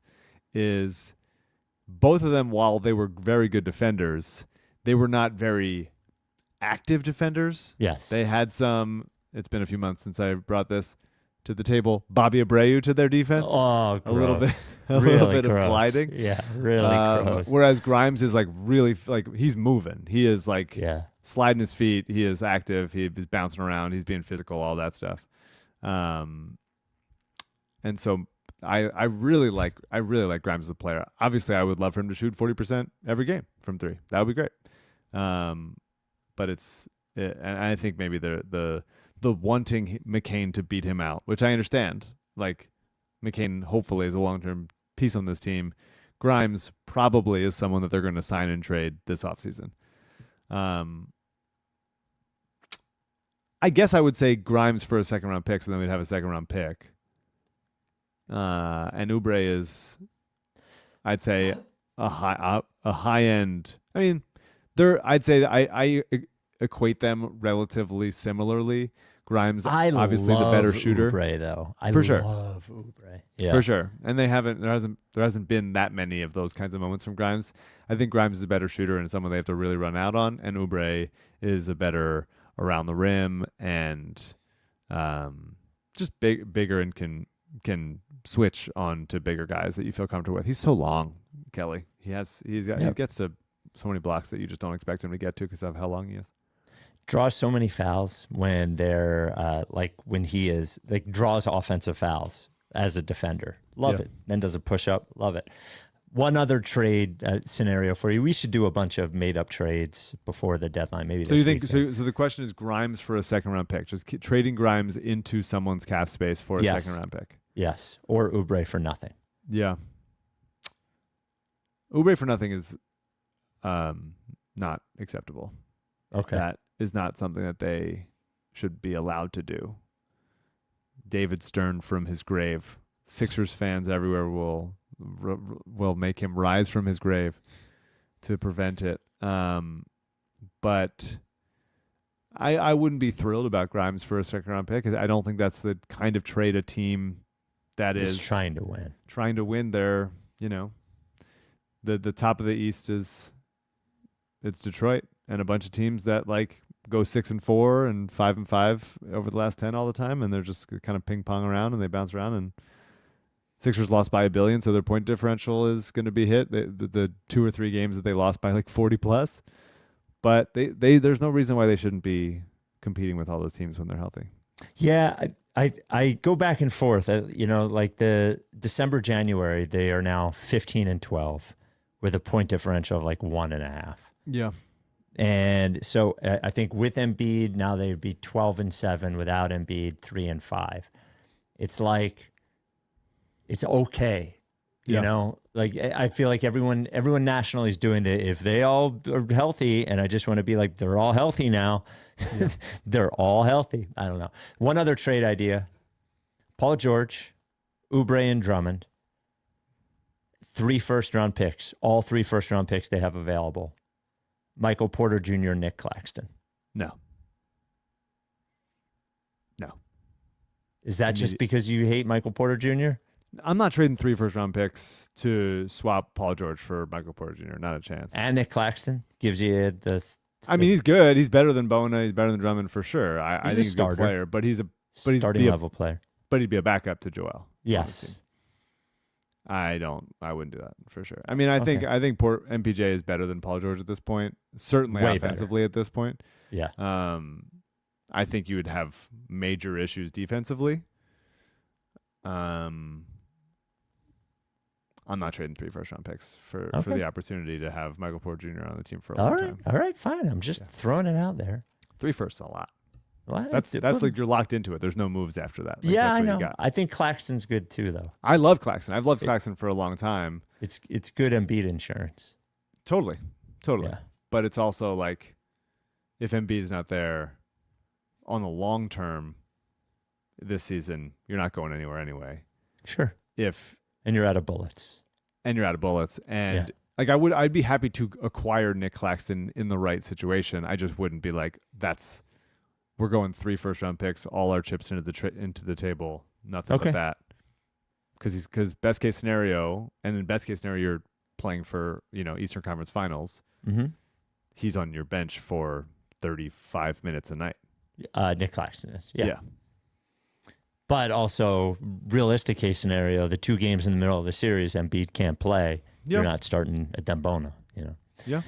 is both of them, while they were very good defenders, they were not very active defenders. Yes, they had some. It's been a few months since I brought this to the table. Bobby Abreu to their defense. Oh, gross. a little bit of gliding. Yeah, really gross. Whereas Grimes is like really like he's moving. He is like sliding his feet. He is active. He is bouncing around. He's being physical. All that stuff. And so I really like Grimes as a player. Obviously, I would love for him to shoot 40% every game from three. That would be great. But it's and I think maybe the wanting McCain to beat him out, which I understand. Like McCain hopefully is a long-term piece on this team. Grimes probably is someone that they're going to sign and trade this offseason. I guess I would say Grimes for a second-round pick, so then we'd have a second-round pick. And Oubre is, I'd say, a high end. I mean, I'd say I equate them relatively similarly. Grimes, obviously the better shooter. Oubre, though. I For sure. love Oubre. Yeah. For sure. And there hasn't been that many of those kinds of moments from Grimes. I think Grimes is a better shooter and someone they have to really run out on, and Oubre is a better around the rim and just bigger and can switch on to bigger guys that you feel comfortable with. He's so long, Kelly. He gets to so many blocks that you just don't expect him to get to because of how long he is. Draws so many fouls when they're when he is draws offensive fouls as a defender. Love it. Then does a push up. Love it. One other trade scenario for you. We should do a bunch of made up trades before the deadline. Maybe. So you think? So the question is Grimes for a second round pick. Just trading Grimes into someone's cap space for a second round pick. Yes, or Oubre for nothing. Yeah. Oubre for nothing is not acceptable. Okay. That is not something that they should be allowed to do. David Stern from his grave. Sixers fans everywhere will make him rise from his grave to prevent it. But I wouldn't be thrilled about Grimes for a second round pick. I don't think that's the kind of trade a team that is trying to win. Trying to win their, the top of the East it's Detroit and a bunch of teams that go 6-4 and 5-5 over the last 10 all the time, and they're just kind of ping pong around and they bounce around. And Sixers lost by 1 billion, so their point differential is going to be hit. The 2 or 3 games that they lost by 40 plus, but there's no reason why they shouldn't be competing with all those teams when they're healthy. Yeah, I go back and forth. The December, January, they are now 15-12 with a point differential of 1.5. Yeah. And so I think with Embiid, now they'd be 12-7. Without Embiid, 3-5. It's it's okay. I feel like everyone nationally is doing it. If they all are healthy, and I just want to be they're all healthy now. Yeah. They're all healthy. I don't know. One other trade idea: Paul George, Oubre, and Drummond. 3 first-round picks. All 3 first-round picks they have available. Michael Porter Jr., Nick Claxton. No. Is that just because you hate Michael Porter Jr.? I'm not trading 3 first-round picks to swap Paul George for Michael Porter Jr. Not a chance. And Nick Claxton gives you this. I mean, he's good. He's better than Bona. He's better than Drummond for sure. I think he's a good player, but he's starting level player. But he'd be a backup to Joel. Yes. I wouldn't do that for sure. I mean, I think MPJ is better than Paul George at this point. Certainly way offensively better. At this point. Yeah. I think you would have major issues defensively. I'm not trading 3 first-round picks for the opportunity to have Michael Porter Jr. on the team for a long time. All right, fine. I'm just throwing it out there. 3 firsts is a lot. Well, that's you're locked into it. There's no moves after that. Yeah, that's I what know. you got. I think Claxton's good too, though. I love Claxton. I've loved Claxton for a long time. It's good Embiid insurance. Totally. Yeah. But it's also if Embiid's not there on the long term this season, you're not going anywhere anyway. Sure. And you're out of bullets. And I'd be happy to acquire Nick Claxton in the right situation. I just wouldn't be we're going 3 first-round picks, all our chips into the table, nothing but that. Because best case scenario, and in best case scenario, you're playing for Eastern Conference Finals. Mm-hmm. He's on your bench for 35 minutes a night. Nick Claxton is, yeah. But also, realistic case scenario, the 2 games in the middle of the series, Embiid can't play. Yep. You're not starting a Dembona, Yeah.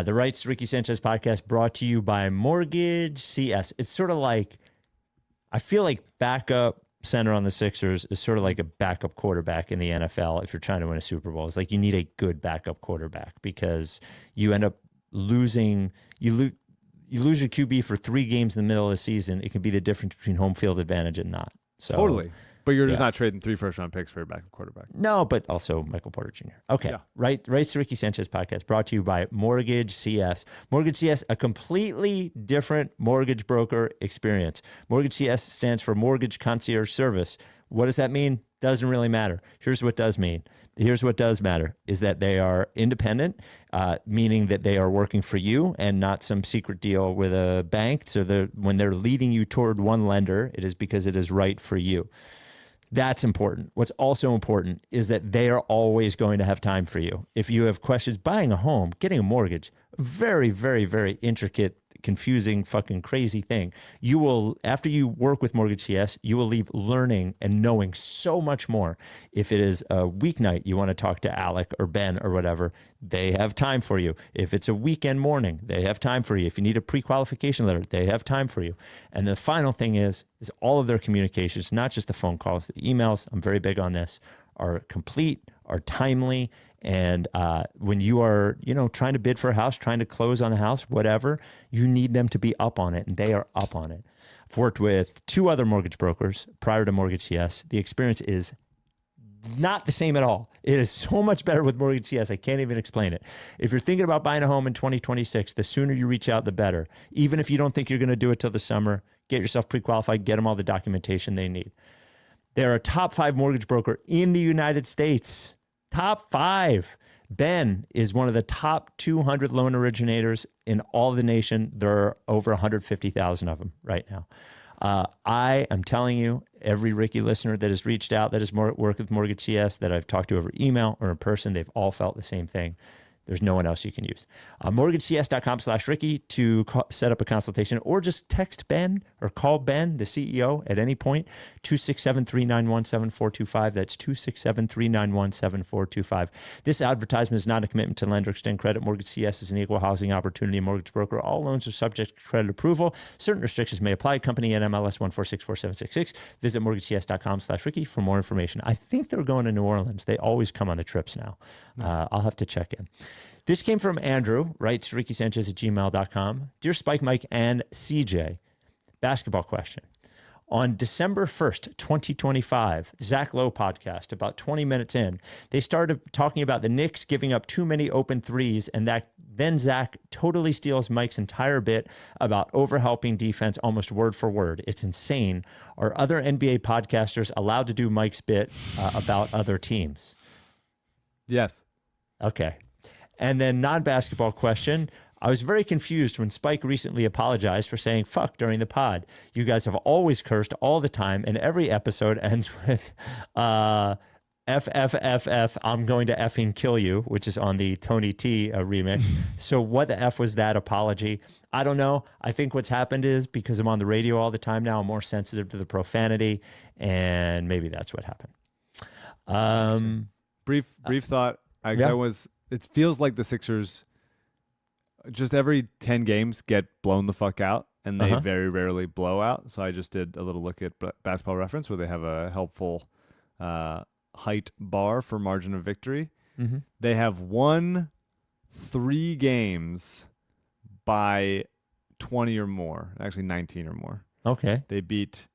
The Rights Ricky Sanchez podcast brought to you by MortgageCS. It's sort of I feel like backup center on the Sixers is sort of like a backup quarterback in the NFL if you're trying to win a Super Bowl. It's you need a good backup quarterback because you end up losing. you lose your QB for 3 games in the middle of the season, it can be the difference between home field advantage and not. So Totally. But you're just yeah. not trading 3 first-round picks for your backup quarterback. No, but also Michael Porter Jr. Okay. Yeah. Right. Race to Ricky Sanchez podcast brought to you by MortgageCS. MortgageCS, a completely different mortgage broker experience. MortgageCS stands for Mortgage Concierge Service. What does that mean? Doesn't really matter. Here's what does mean. Here's what does matter is that they are independent, meaning that they are working for you and not some secret deal with a bank. So when they're leading you toward one lender, it is because it is right for you. That's important. What's also important is that they are always going to have time for you. If you have questions, buying a home, getting a mortgage, very, very, very intricate, confusing, fucking crazy thing. You will, after you work with MortgageCS, you will leave learning and knowing so much more. If it is a weeknight, you want to talk to Alec or Ben or whatever, they have time for you. If it's a weekend morning, they have time for you. If you need a pre-qualification letter, they have time for you. And the final thing is all of their communications, not just the phone calls, the emails, I'm very big on this, are complete, are timely. And when you are, trying to bid for a house, trying to close on a house, whatever, you need them to be up on it, and they are up on it. I've worked with 2 other mortgage brokers prior to MortgageCS. The experience is not the same at all. It is so much better with MortgageCS. I can't even explain it. If you're thinking about buying a home in 2026, the sooner you reach out, the better. Even if you don't think you're going to do it till the summer, get yourself pre-qualified, get them all the documentation they need. They're a top 5 mortgage broker in the United States. Top 5. Ben is one of the top 200 loan originators in all of the nation. There are over 150,000 of them right now. I am telling you, every Ricky listener that has reached out, that has worked with MortgageCS, that I've talked to over email or in person, they've all felt the same thing. There's no one else you can use. MortgageCS.com/Ricky to set up a consultation, or just text Ben or call Ben, the CEO, at any point, 267-391-7425. That's 267-391-7425. This advertisement is not a commitment to lend or extend credit. MortgageCS is an equal housing opportunity mortgage broker. All loans are subject to credit approval. Certain restrictions may apply. Company at MLS 1464766. Visit MortgageCS.com/Ricky for more information. I think they're going to New Orleans. They always come on the trips now. Nice. I'll have to check in. This came from Andrew, writes RickySanchez@gmail.com. Dear Spike, Mike, and CJ, basketball question. On December 1st, 2025, Zach Lowe podcast, about 20 minutes in, they started talking about the Knicks giving up too many open threes, and then Zach totally steals Mike's entire bit about overhelping defense almost word for word. It's insane. Are other NBA podcasters allowed to do Mike's bit about other teams? Yes. Okay. And then non-basketball question. I was very confused when Spike recently apologized for saying fuck during the pod. You guys have always cursed all the time, and every episode ends with FFFF, I'm going to effing kill you, which is on the Tony T remix. So what the F was that apology? I don't know. I think what's happened is because I'm on the radio all the time now, I'm more sensitive to the profanity, and maybe that's what happened. Brief thought. It feels like the Sixers just every 10 games get blown the fuck out, and they very rarely blow out. So I just did a little look at Basketball Reference where they have a helpful height bar for margin of victory. Mm-hmm. They have won 3 games by 20 or more, actually 19 or more. Okay. They beat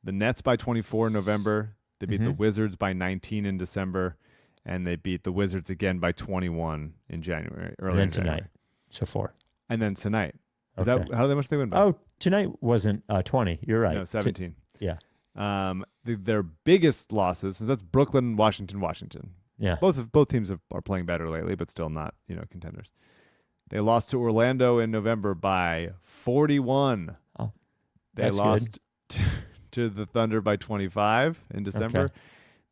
the Nets by 24 in November. They beat the Wizards by 19 in December. And they beat the Wizards again by 21 in January. And then tonight. So 4. And then tonight. Is Okay. that how much they win by? Oh, tonight wasn't 20. You're right. No, 17. Yeah. Their biggest losses, so that's Brooklyn, Washington. Yeah. Both teams are playing better lately, but still not, contenders. They lost to Orlando in November by 41. Oh, they lost to the Thunder by 25 in December. Okay.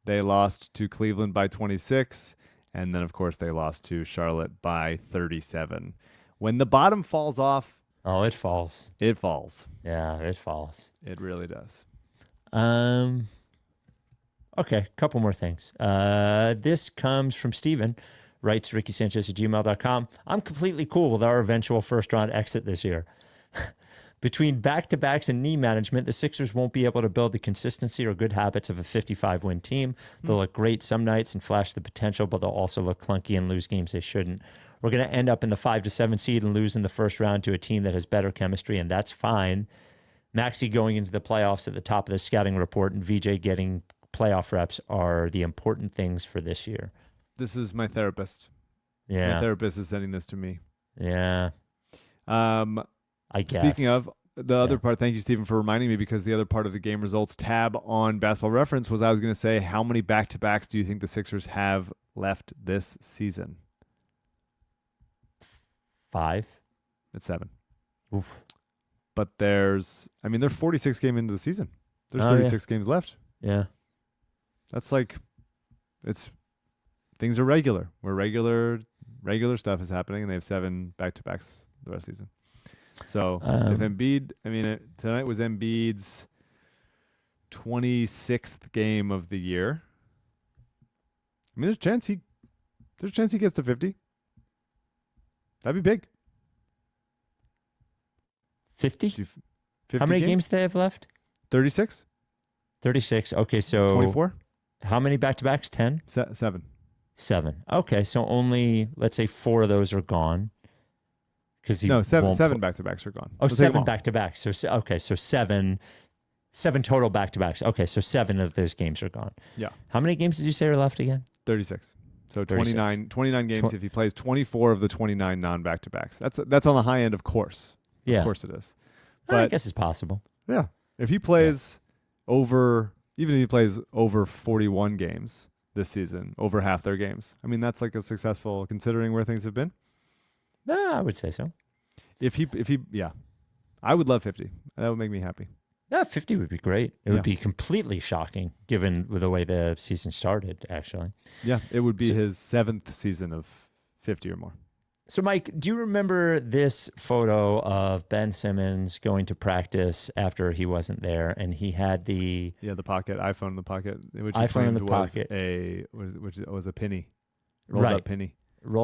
They lost to Cleveland by 26, and then, of course, they lost to Charlotte by 37. When the bottom falls off... Oh, it falls. It falls. Yeah, it falls. It really does. Okay, couple more things. This comes from Steven, writes RickySanchez@gmail.com. I'm completely cool with our eventual first-round exit this year. Between back-to-backs and knee management, the Sixers won't be able to build the consistency or good habits of a 55-win team. They'll look great some nights and flash the potential, but they'll also look clunky and lose games they shouldn't. we're going to end up in the 5 to 7 seed and lose in the first round to a team that has better chemistry, and that's fine. Maxey going into the playoffs at the top of the scouting report and VJ getting playoff reps are the important things for this year. This is my therapist. Yeah. My therapist is sending this to me. Yeah. I guess. Speaking of the other part, thank you, Stephen, for reminding me, because the other part of the game results tab on Basketball Reference was I was going to say, how many back-to-backs do you think the Sixers have left this season? 5. It's 7. Oof. But they're 46 game into the season. There's 36 games left. Yeah. That's like, things are regular. Where regular stuff is happening, and they have 7 back-to-backs the rest of the season. So if Embiid, tonight was Embiid's 26th game of the year. There's a chance he gets to 50. That'd be big. 50? 50 How many games do they have left? 36. 36. Okay, so 24. How many back-to-backs? 10? 7. 7. Okay, so only, let's say 4 of those are gone. Seven back-to-backs are gone. Oh, So 7 back-to-backs. So 7 total back-to-backs. Okay, so 7 of those games are gone. Yeah. How many games did you say are left again? 36. So 36. 29 games if he plays 24 of the 29 non-back-to-backs. That's on the high end, of course. Yeah. Of course it is. I But guess it's possible. yeah, if he plays even if he plays over 41 games this season, over half their games, that's like a successful, considering where things have been. I would say so. If he, I would love 50. That would make me happy. Yeah, 50 would be great. It would be completely shocking given the way the season started, actually. Yeah, it would be his 7th season of 50 or more. So, Mike, do you remember this photo of Ben Simmons going to practice after he wasn't there, and he had the iPhone in the pocket, which iPhone in the was pocket, which was a penny, rolled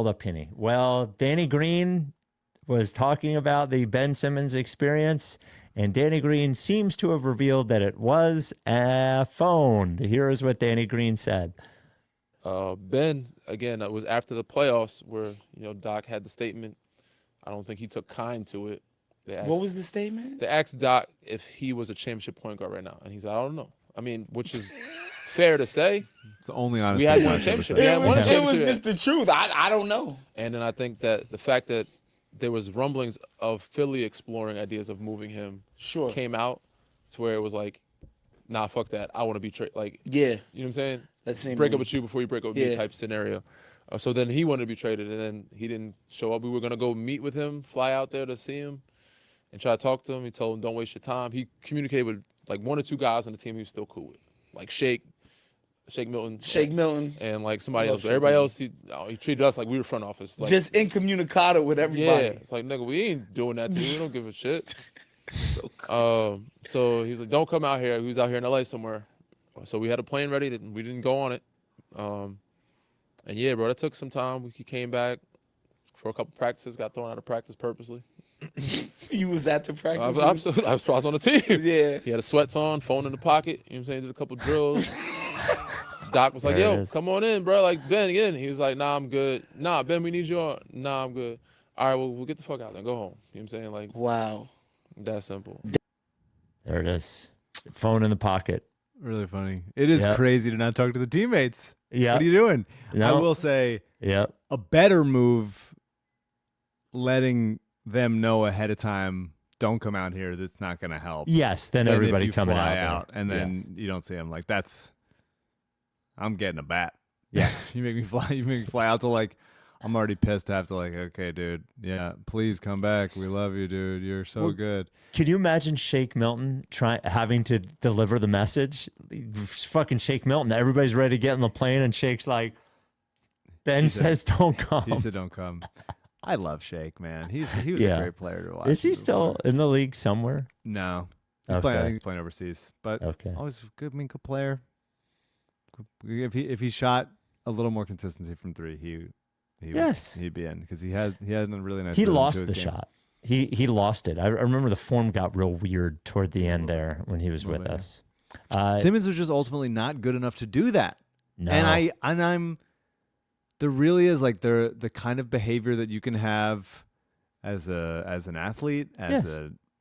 up penny. Well, Danny Green was talking about the Ben Simmons experience, and Danny Green seems to have revealed that it was a phone. Here is what Danny Green said. Ben, again, it was after the playoffs where, Doc had the statement. I don't think he took kind to it. What was the statement? They asked Doc if he was a championship point guard right now. And he said, I don't know. Which is fair to say. It's the only honest. We had won a championship. It was just the truth. I don't know. And then I think that the fact that there was rumblings of Philly exploring ideas of moving him came out to where it was like, nah, fuck that. I want to be traded. Yeah. You know what I'm saying? Break up with you before you break up with me type scenario. So then he wanted to be traded, and then he didn't show up. We were going to go meet with him, fly out there to see him, and try to talk to him. He told him, don't waste your time. He communicated with 1 or 2 guys on the team he was still cool with, like Shake Milton. And somebody else. Everybody else, he treated us like we were front office. Just incommunicado with everybody. Yeah. It's like, nigga, we ain't doing that to you. We don't give a shit. So crazy. So he was like, don't come out here. He was out here in LA somewhere. So we had a plane ready. We didn't go on it. And yeah, bro, that took some time. He came back for a couple practices, got thrown out of practice purposely. You was at the practice? I was on the team. Yeah. He had his sweats on, phone in the pocket. You know what I'm saying? Did a couple drills. Doc was like, yo, come on in, bro. Like, Ben, again. He was like, nah, I'm good. Nah, Ben, we need you on. Nah, I'm good. All right, well, we'll get the fuck out then. Go home. You know what I'm saying? Wow. That simple. There it is. Phone in the pocket. Really funny. It is crazy to not talk to the teammates. Yeah. What are you doing? No. I will say a better move, letting them know ahead of time, don't come out here. That's not going to help. Yes. Then everybody coming out. And then you don't see them. I'm getting a bat. Yeah. You make me fly out to I'm already pissed to have to okay, dude. Yeah, please come back. We love you, dude. You're so good. Can you imagine Shake Milton having to deliver the message? Fucking Shake Milton. Everybody's ready to get on the plane, and Shake's like, Ben says don't come. He said don't come. I love Shake, man. He was a great player to watch. Is he still in the league somewhere? No. He's playing. I think he's playing overseas. But always good player. If he shot a little more consistency from 3, he'd be in, because he had a really nice. He lost the shot. He lost it. I remember the form got real weird toward the end there when he was with us. Simmons was just ultimately not good enough to do that. No. And I'm there really is like the kind of behavior that you can have as an athlete, as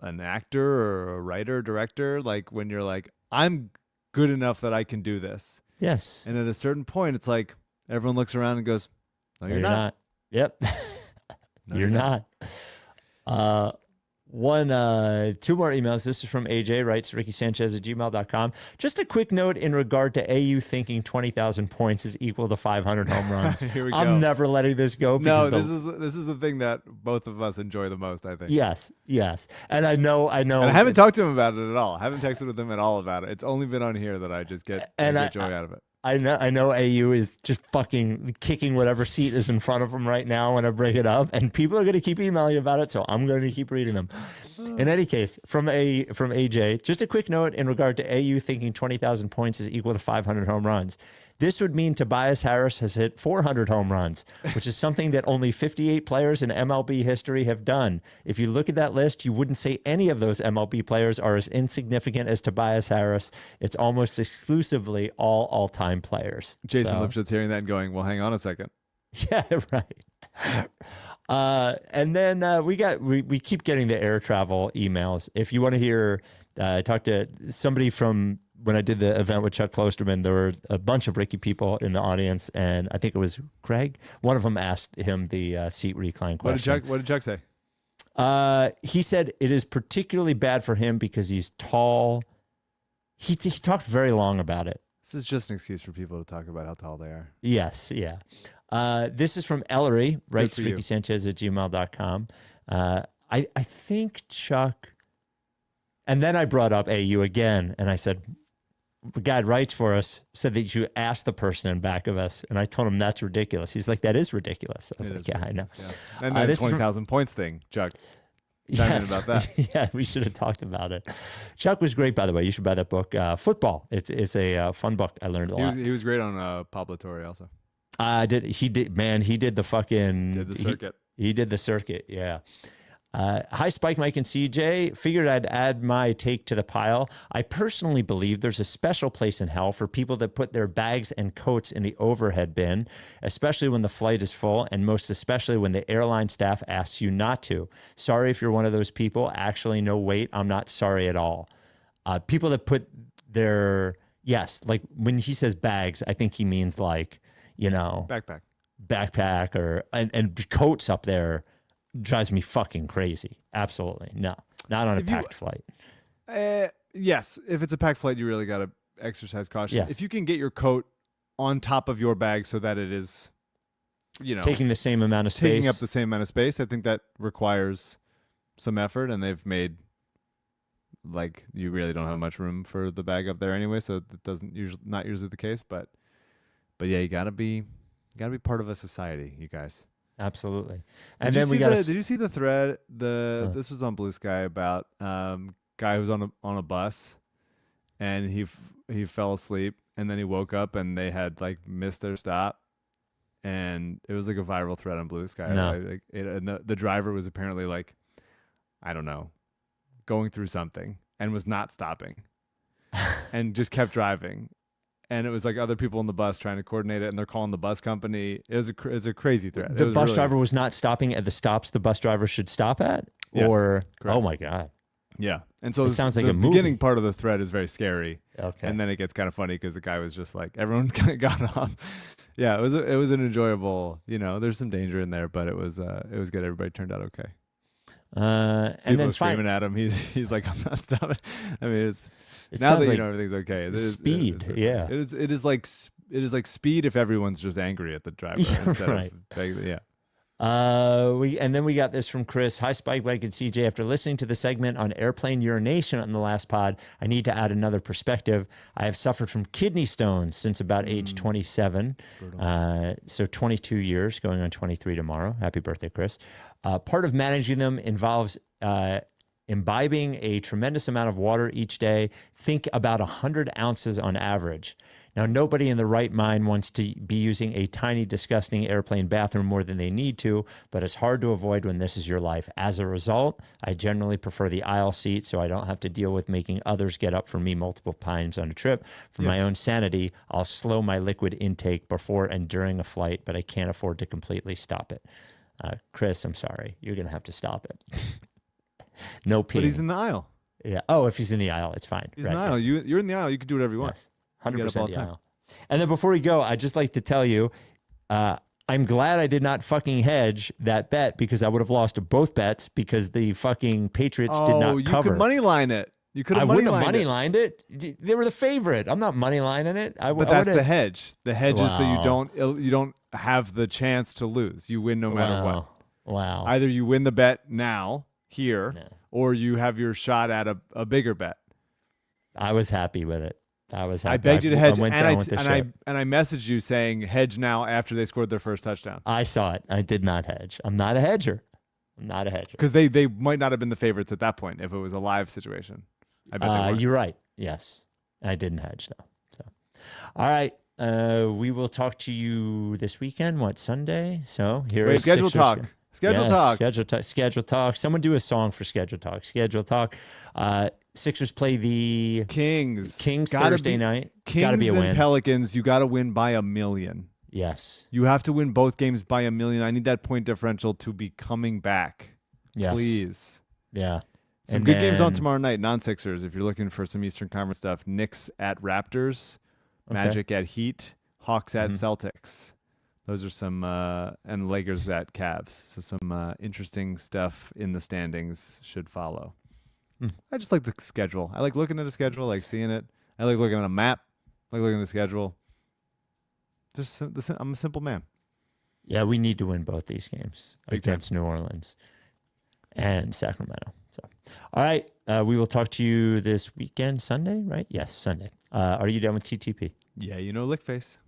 an actor or a writer, director, like when you're like, I'm good enough that I can do this. Yes. And at a certain point, it's like everyone looks around and goes, no, you're not. Yep. No, you're not. Two more emails. This is from AJ, writes rickysanchez@gmail.com. Just a quick note in regard to AU thinking 20,000 points is equal to 500 home runs. Here we go. I'm never letting this go. No, this is the thing that both of us enjoy the most, I think. Yes. And I know. And I haven't talked to him about it at all. I haven't texted with him at all about it. It's only been on here that I just get joy out of it. I know AU is just fucking kicking whatever seat is in front of him right now when I bring it up, and people are going to keep emailing about it, so I'm going to keep reading them. In any case, from AJ, just a quick note in regard to AU thinking 20,000 points is equal to 500 home runs. This would mean Tobias Harris has hit 400 home runs, which is something that only 58 players in MLB history have done. If you look at that list, you wouldn't say any of those MLB players are as insignificant as Tobias Harris. It's almost exclusively all-time players. Jason Lipschitz hearing that and going, well, hang on a second. Yeah, right. And then we keep getting the air travel emails. If you want to hear, I talked to somebody from when I did the event with Chuck Klosterman. There were a bunch of Ricky people in the audience, and I think it was Craig. One of them asked him the seat recline question. What did Chuck say? He said it is particularly bad for him because he's tall. He talked very long about it. This is just an excuse for people to talk about how tall they are. Yes, yeah. This is from Ellery, writes rickysanchez@gmail.com. I think Chuck, and then I brought up AU again, and I said, God writes for us, said that you ask the person in back of us, and I told him that's ridiculous. He's like, that is ridiculous. I was like, yeah, I know. Yeah. And then the 20,000 points thing, Chuck. Chime in about that. Yeah, we should have talked about it. Chuck was great, by the way. You should buy that book, Football. It's a fun book. I learned a lot. He was great on Pablo Torre also. He did the fucking... Did the circuit. He did the circuit, yeah. Hi, Spike, Mike, and CJ. Figured I'd add my take to the pile. I personally believe there's a special place in hell for people that put their bags and coats in the overhead bin, especially when the flight is full, and most especially when the airline staff asks you not to. Sorry if you're one of those people. Actually, no, wait, I'm not sorry at all. People that put their... Yes, like when he says bags, I think he means like, backpack or and coats up there. Drives me fucking crazy. Absolutely. No, not on a packed flight. Yes. If it's a packed flight, you really got to exercise caution. Yes. If you can get your coat on top of your bag so that it is, taking the same amount of space. Taking up the same amount of space, I think that requires some effort, and they've made like you really don't have much room for the bag up there anyway, so that not usually the case, but yeah, you got to be part of a society, you guys. Absolutely. And then did you see the thread? This was on Blue Sky about guy who was on a bus, and he fell asleep, and then he woke up and they had like missed their stop, and it was like a viral thread on Blue Sky. No. And the driver was apparently like, I don't know, going through something and was not stopping, and just kept driving. And it was like other people on the bus trying to coordinate it, and they're calling the bus company. It was a crazy threat. The bus driver was not stopping at the stops the bus driver should stop at? Yes, or, correct. Oh my God. Yeah. And so it sounds like the a movie. beginning part of the thread is very scary. Okay. And then it gets kind of funny because the guy was just like, everyone kind of got off. Yeah, it was an enjoyable, there's some danger in there, but it was good. Everybody turned out okay. And people then are screaming at him. He's like, I'm not stopping. I mean, it now that like everything's okay. Speed, yeah. It is like speed if everyone's just angry at the driver. Right. Yeah. And then we got this from Chris. Hi, Spike, Mike, and CJ. After listening to the segment on airplane urination on the last pod, I need to add another perspective. I have suffered from kidney stones since about age 27. So 22 years, going on 23 tomorrow. Happy birthday, Chris. Part of managing them involves imbibing a tremendous amount of water each day. Think about 100 ounces on average. Now, nobody in the right mind wants to be using a tiny, disgusting airplane bathroom more than they need to, but it's hard to avoid when this is your life. As a result, I generally prefer the aisle seat so I don't have to deal with making others get up for me multiple times on a trip. For my own sanity, I'll slow my liquid intake before and during a flight, but I can't afford to completely stop it. Chris, I'm sorry. You're going to have to stop it. No peeing. But he's in the aisle. Yeah. Oh, if he's in the aisle, it's fine. He's in the aisle. Yes. You're in the aisle. You can do whatever you want. Yes. You get up 100% all the the time. aisle. And then before we go, I'd just like to tell you, I'm glad I did not fucking hedge that bet because I would have lost both bets because the fucking Patriots did not you cover. could money line it. You could I have wouldn't have money lined it. They were the favorite. I'm not money lining it. But that's the hedge. The hedge is so you don't have the chance to lose. You win no matter what. Wow. Either you win the bet now here, or you have your shot at a bigger bet. I was happy with it. I was happy. I begged you to hedge, and I I messaged you saying hedge now after they scored their first touchdown. I saw it. I did not hedge. I'm not a hedger. Because they might not have been the favorites at that point if it was a live situation. I bet they weren't. You're right. Yes, I didn't hedge though. So, all right. We will talk to you this weekend. What, Sunday? So here is schedule talk. Schedule talk. Someone do a song for schedule talk. Schedule talk. Sixers play the Kings Thursday night. Gotta be a and win. Pelicans. You got to win by 1 million. Yes. You have to win both games by 1 million. I need that point differential to be coming back. Yes. Please. Yeah. Some good games on tomorrow night. Non-Sixers. If you're looking for some Eastern Conference stuff, Knicks at Raptors, Magic at Heat, Hawks at Celtics. Those are some and Lakers at Cavs. So some interesting stuff in the standings should follow. I just like the schedule. I like looking at a schedule, I like seeing it. I like looking at a map. I like looking at a schedule. I'm a simple man. Yeah, we need to win both these games Big time. against New Orleans and Sacramento. So, all right, we will talk to you this weekend, Sunday, right? Yes, Sunday. Are you done with TTP? Yeah, you know Lickface.